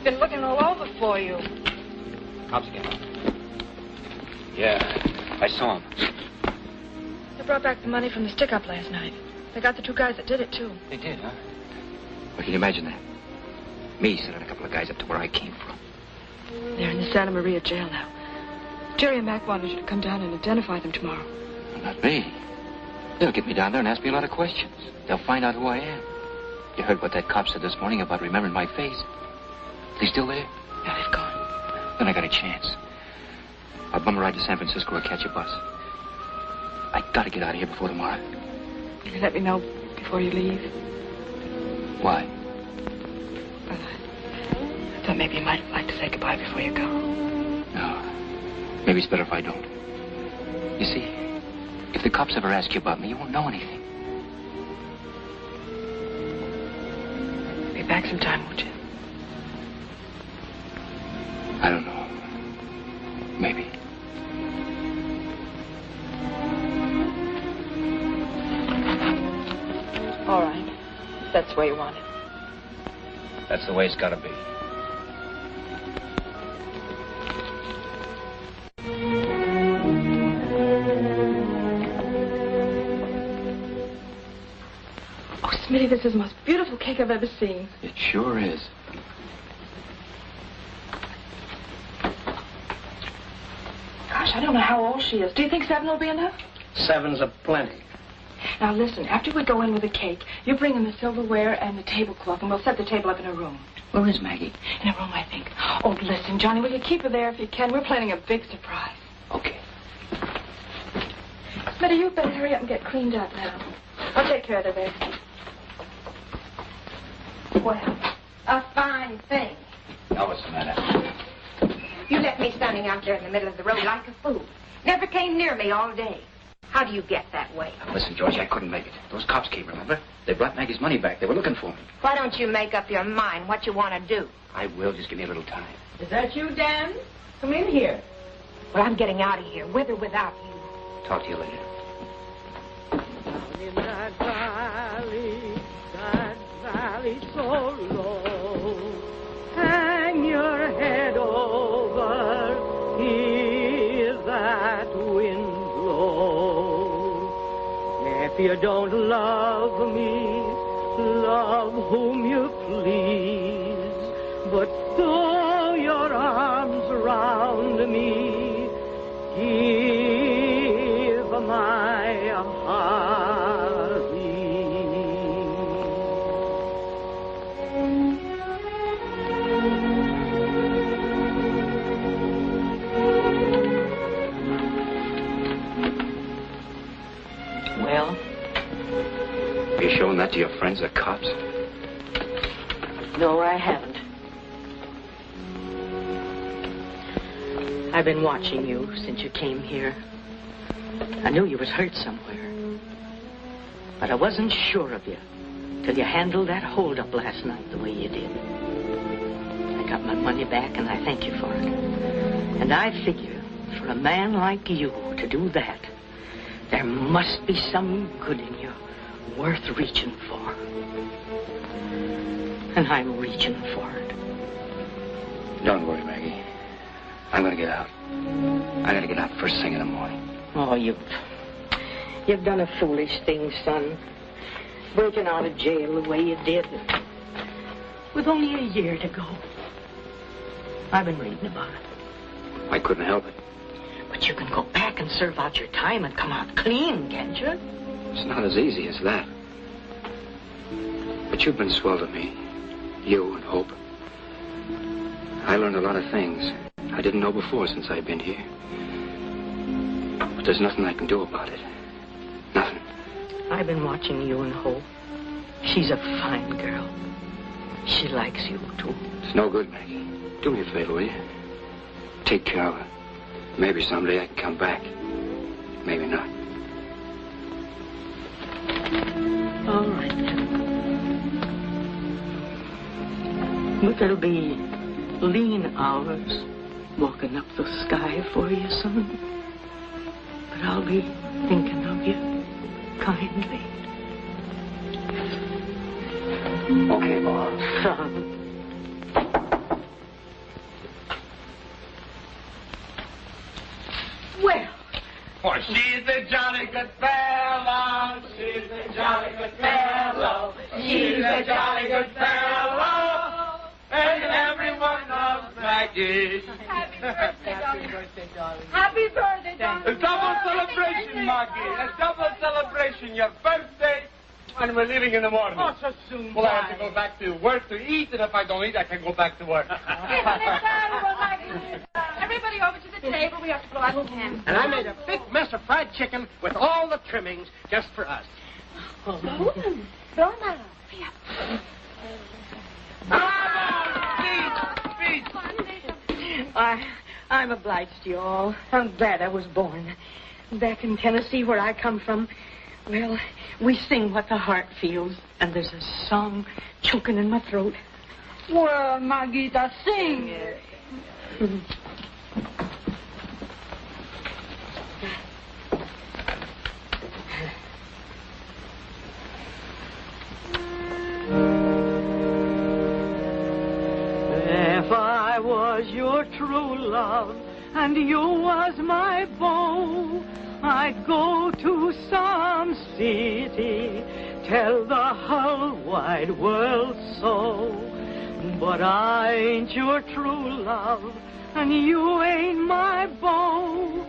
I've been looking all over for you. Cops came up. Yeah, I saw him. They brought back the money from the stick-up last night. They got the 2 guys that did it, too. They did, huh? Well, can you imagine that? Me sending a couple of guys up to where I came from. They're in the Santa Maria jail now. Jerry and Mac wanted you to come down and identify them tomorrow. Well, not me. They'll get me down there and ask me a lot of questions. They'll find out who I am. You heard what that cop said this morning about remembering my face. They still there? Yeah, they've gone. Then I got a chance. I'll bum a ride to San Francisco or catch a bus. I gotta get out of here before tomorrow. Will you let me know before you leave? Why? Well, I thought maybe you might like to say goodbye before you go. No. Maybe it's better if I don't. You see, if the cops ever ask you about me, you won't know anything. Be back sometime, won't you? I don't know. Maybe. All right. If that's the way you want it. That's the way it's gotta be. Oh, Smitty, this is the most beautiful cake I've ever seen. It sure is. Gosh, I don't know how old she is. Do you think 7 will be enough? 7's a plenty. Now, listen, after we go in with the cake, you bring in the silverware and the tablecloth, and we'll set the table up in a room. Where is Maggie? In a room, I think. Oh, listen, Johnny, will you keep her there if you can? We're planning a big surprise. Okay. Smitty, you better hurry up and get cleaned up now. I'll take care of the rest. Well, a fine thing. Now, what's the matter? You left me standing out there in the middle of the road like a fool. Never came near me all day. How do you get that way? Now, listen, George, I couldn't make it. Those cops came, remember? They brought Maggie's money back. They were looking for me. Why don't you make up your mind what you want to do? I will. Just give me a little time. Is that you, Dan? Come in here. Well, I'm getting out of here, with or without you. Talk to you later. Down in that valley so low, hang your head over, hear that wind blow. If you don't love me, love whom you please, but throw your arms around me, give my heart Well? Are you showing that to your friends, the cops? No, I haven't. I've been watching you since you came here. I knew you was hurt somewhere. But I wasn't sure of you till you handled that holdup last night the way you did. I got my money back, and I thank you for it. And I figure for a man like you to do that, there must be some good in you worth reaching for. And I'm reaching for it. Don't worry, Maggie. I'm going to get out. I'm going to get out first thing in the morning. Oh, you've done a foolish thing, son. Breaking out of jail the way you did. With only a year to go. I've been reading about it. I couldn't help it. But you can go back and serve out your time and come out clean, can't you? It's not as easy as that. But you've been swell to me. You and Hope. I learned a lot of things I didn't know before since I've been here. But there's nothing I can do about it. Nothing. I've been watching you and Hope. She's a fine girl. She likes you, too. It's no good, Maggie. Do me a favor, will you? Take care of her. Maybe someday I can come back. Maybe not. All right, then. But there'll be lean hours walking up the sky for you, son. But I'll be thinking of you kindly. Okay, Mom. Son. For she's a jolly good fellow. She's a jolly good fellow. She's a jolly good fellow. And everyone loves Maggie. Happy birthday, darling. Happy birthday, darling. Happy birthday, darling. A double celebration, Maggie. A double celebration. Your birthday. And we're leaving in the morning. Oh, so soon. Well, I have to go back to work to eat, and if I don't eat, I can go back to work. Isn't it terrible, Maggie? Everybody over to the table. We have to blow out the candles. And I made a big mess of fried chicken with all the trimmings just for us. Bohnen. Blow 'em out. I'm obliged to you all. I'm glad I was born. Back in Tennessee, where I come from, well, we sing what the heart feels, and there's a song choking in my throat. Well, Magita, sing it. If I was your true love and you was my beau, I'd go to some city, tell the whole wide world so. But I ain't your true love and you ain't my beau,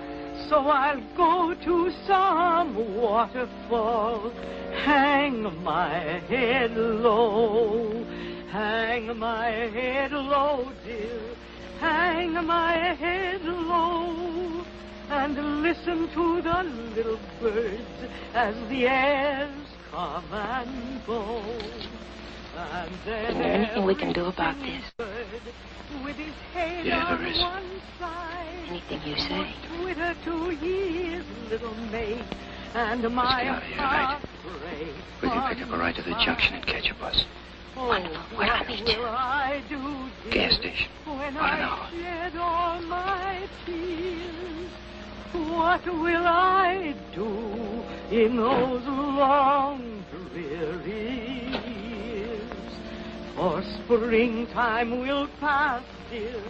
so I'll go to some waterfall, hang my head low. Hang my head low, dear, hang my head low, and listen to the little birds as the airs come and go. And then Is there anything we can do about this? Yeah, there is. Anything you say? Twitter to his little mate, and Let's my get out of here tonight. We can pick up a ride to the junction and catch a bus. Wonderful. Where can I meet you? Gas station. When About an I hour. shed all my tears, what will I do in those long, dreary years? For springtime will pass, dear,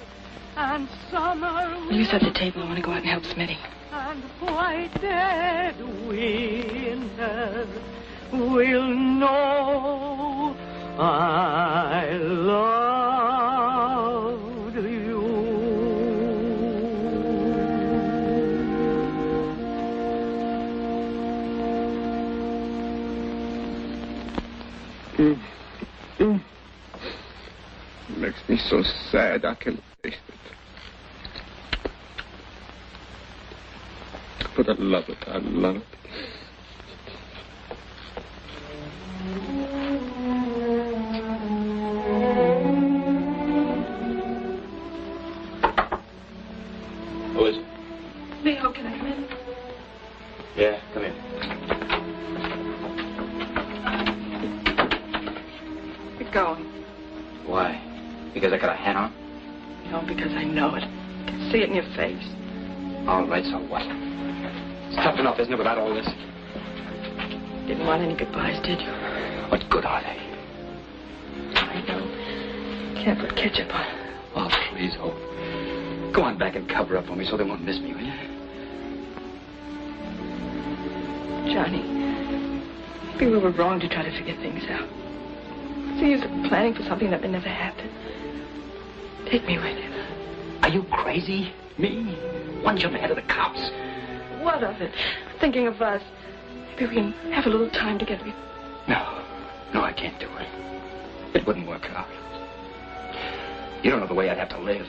and summer will... You set the table. I want to go out and help Smitty. And white dead winter will know I loved you. Makes me so sad I can taste it. But I love it. I love it. Who is it? Leo, can I come in? Yeah, come in. You're going. Why? Because I got a hat on? No, because I know it. I can see it in your face. All right, so what? It's tough enough, isn't it, without all this? Didn't want any goodbyes, did you? What good are they? I know. Can't put ketchup on. Oh, please, Hope. Go on back and cover up for me so they won't miss me, will you? Johnny, maybe we were wrong to try to figure things out. What's the use of planning for something that may never happen? Take me with you. Are you crazy? Me? One jump ahead of the cops. What of it? Thinking of us. Maybe we can have a little time together. No, I can't do it. It wouldn't work out. You don't know the way I'd have to live.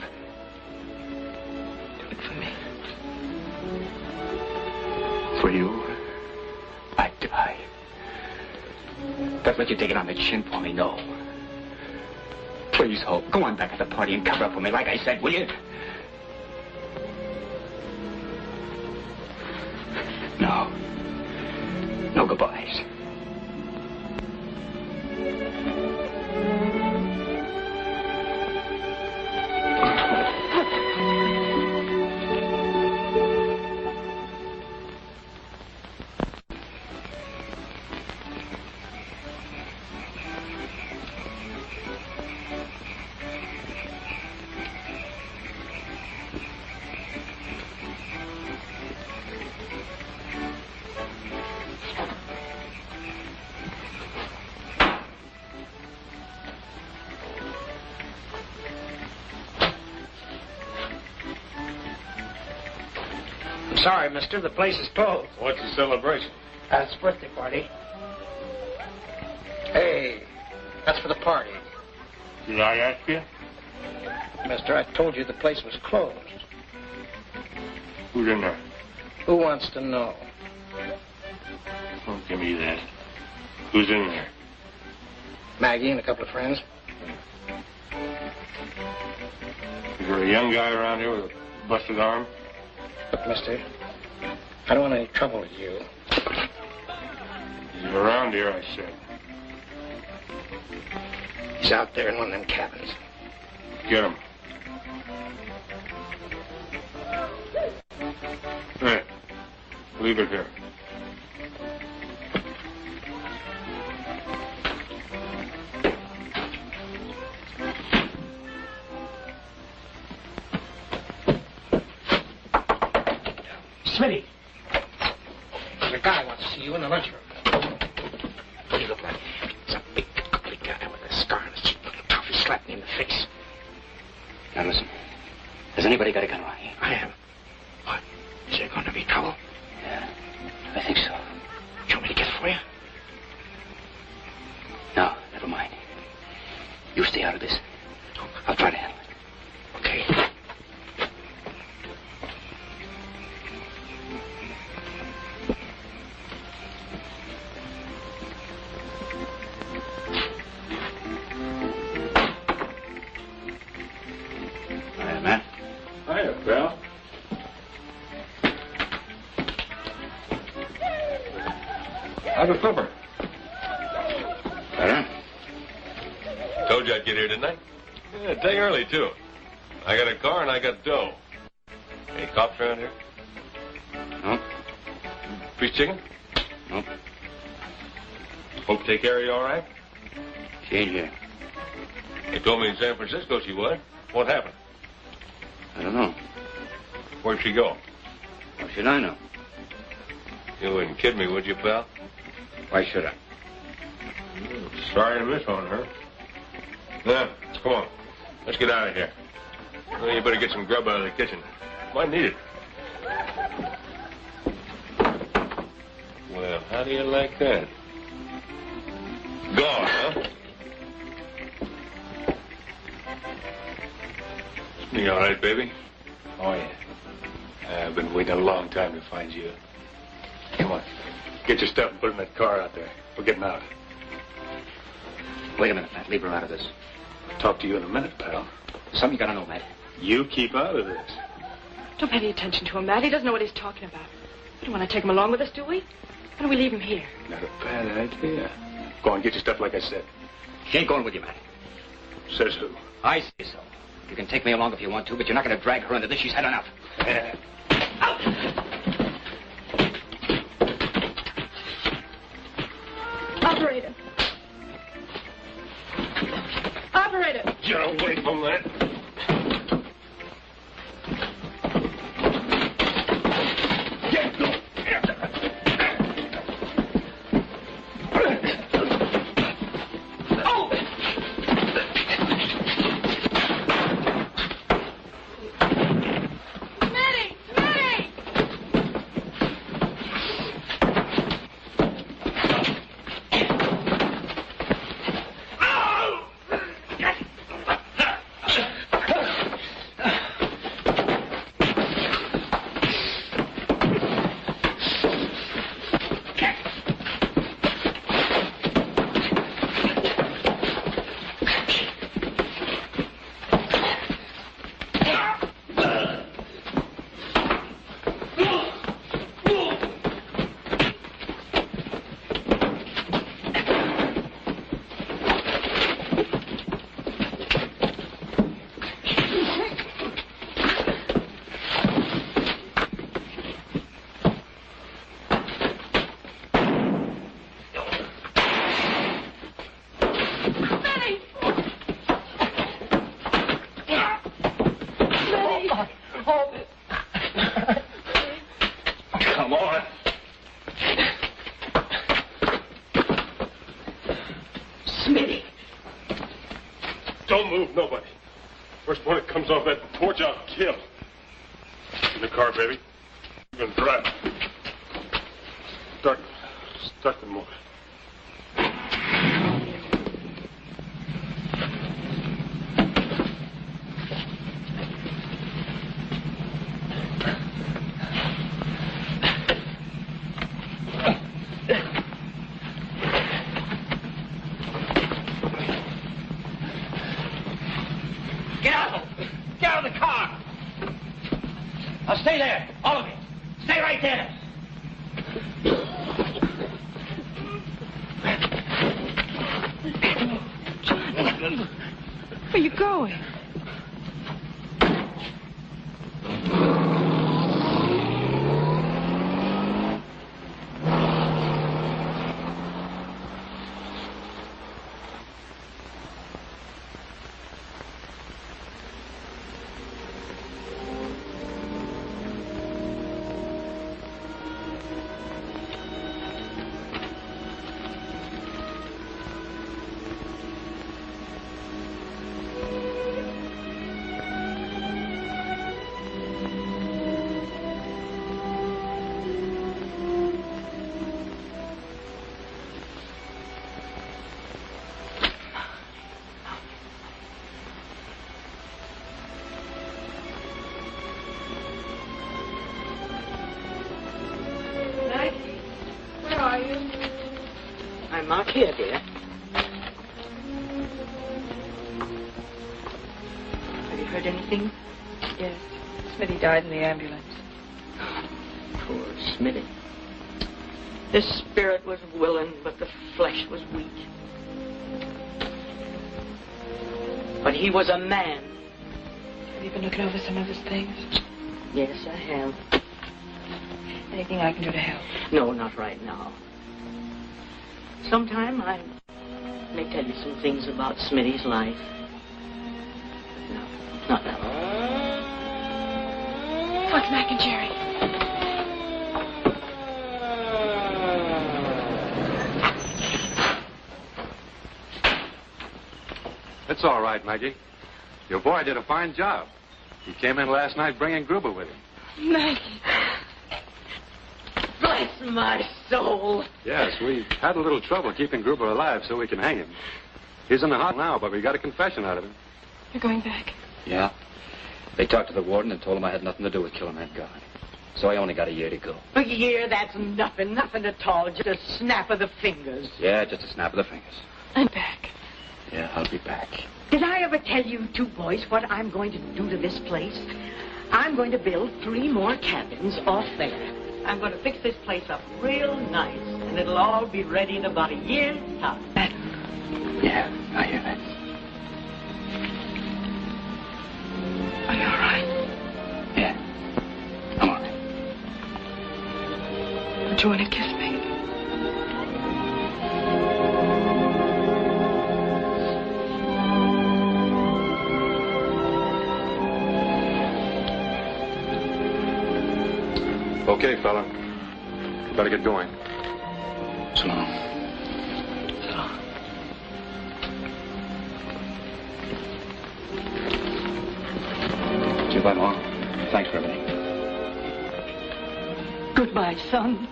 Do it for me. For you, I'd die. Don't let you take it on the chin for me, no. Please, Hope, go on back to the party and cover up for me, like I said, will you? No. No goodbyes. Sorry, mister. The place is closed. What's the celebration? It's a birthday party. Hey, that's for the party. Did I ask you? Mister, I told you the place was closed. Who's in there? Who wants to know? Don't give me that. Who's in there? Maggie and a couple of friends. Is there a young guy around here with a busted arm? Look, mister, I don't want any trouble with you. He's around here, I said. He's out there in one of them cabins. Get him. Hey, leave it here. Smitty, there's a guy wants to see you in the lunchroom. What do you look like? He's a big, ugly guy with a scar on his cheek, looking tough. He slapped me in the face. Now listen, has anybody got a gun around here? I am. What? Is there going to be trouble? Yeah, I think so. You want me to get it for you? No, never mind. You stay out of this. I'll try to handle it. Okay. Hiya, Matt. Hiya, pal. How's the flipper? Better? Told you I'd get here, didn't I? Yeah, a day early, too. I got a car and I got dough. Any cops around here? No. Piece chicken? Nope. Hope to take care of you all right? She ain't here. You told me in San Francisco she was. What happened? I don't know. Where'd she go? How should I know? You wouldn't kid me, would you, pal? Why should I? Sorry to miss on her. Now, come on. Let's get out of here. Well, you better get some grub out of the kitchen. Might need it. Well, how do you like that? Gone, huh? You all right, baby? Oh, yeah. I've been waiting a long time to find you. Come on. Get your stuff and put it in that car out there. We're getting out. Wait a minute, Matt. Leave her out of this. I'll talk to you in a minute, pal. Something you gotta know, Matt. You keep out of this. Don't pay any attention to him, Matt. He doesn't know what he's talking about. We don't want to take him along with us, do we? Why don't we leave him here? Not a bad idea. Go on, get your stuff like I said. She ain't going with you, Matt. Says who? I say so. You can take me along if you want to, but you're not gonna drag her into this. She's had enough. Operator. Operator. Get away from that. Get go. Oh! Smitty! Smitty! Come on. Smitty. Don't move, nobody. First one that comes off that porch, I'll kill. In the car, baby. Good drive. Start the motor. Get out! Get out of the car! Now stay there, all of you. Stay right there. John, where are you going? I'm out here, dear. Have you heard anything? Yes. Smitty died in the ambulance. Poor Smitty. The spirit was willing, but the flesh was weak. But he was a man. Have you been looking over some of his things? Yes, I have. Anything I can do to help? No, not right now. Sometime I may tell you some things about Smitty's life. No, not now. What's Mac and Jerry? It's all right, Maggie. Your boy did a fine job. He came in last night bringing Gruber with him. Maggie. Bless my soul. Yes, we had a little trouble keeping Gruber alive so we can hang him. He's in the hospital now, but we got a confession out of him. You're going back? Yeah. They talked to the warden and told him I had nothing to do with killing that guy. So I only got a year to go. A year, that's nothing at all. Just a snap of the fingers. Yeah, just a snap of the fingers. I'm back. Yeah, I'll be back. Did I ever tell you two boys what I'm going to do to this place? I'm going to build 3 more cabins off there. I'm going to fix this place up real nice, and it'll all be ready in about a year's time. Yeah, I hear that. Are you all right? Yeah, I'm all right. Don't you want to kiss me? Okay, fella. Better get going. So long. So long. Goodbye, Mom. Thanks for everything. Goodbye, son.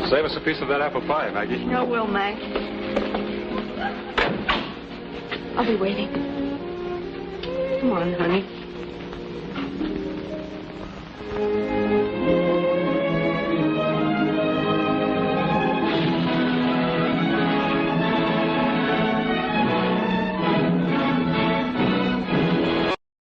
Save us a piece of that apple pie, Maggie. I will, Mac. I'll be waiting. Come on, honey.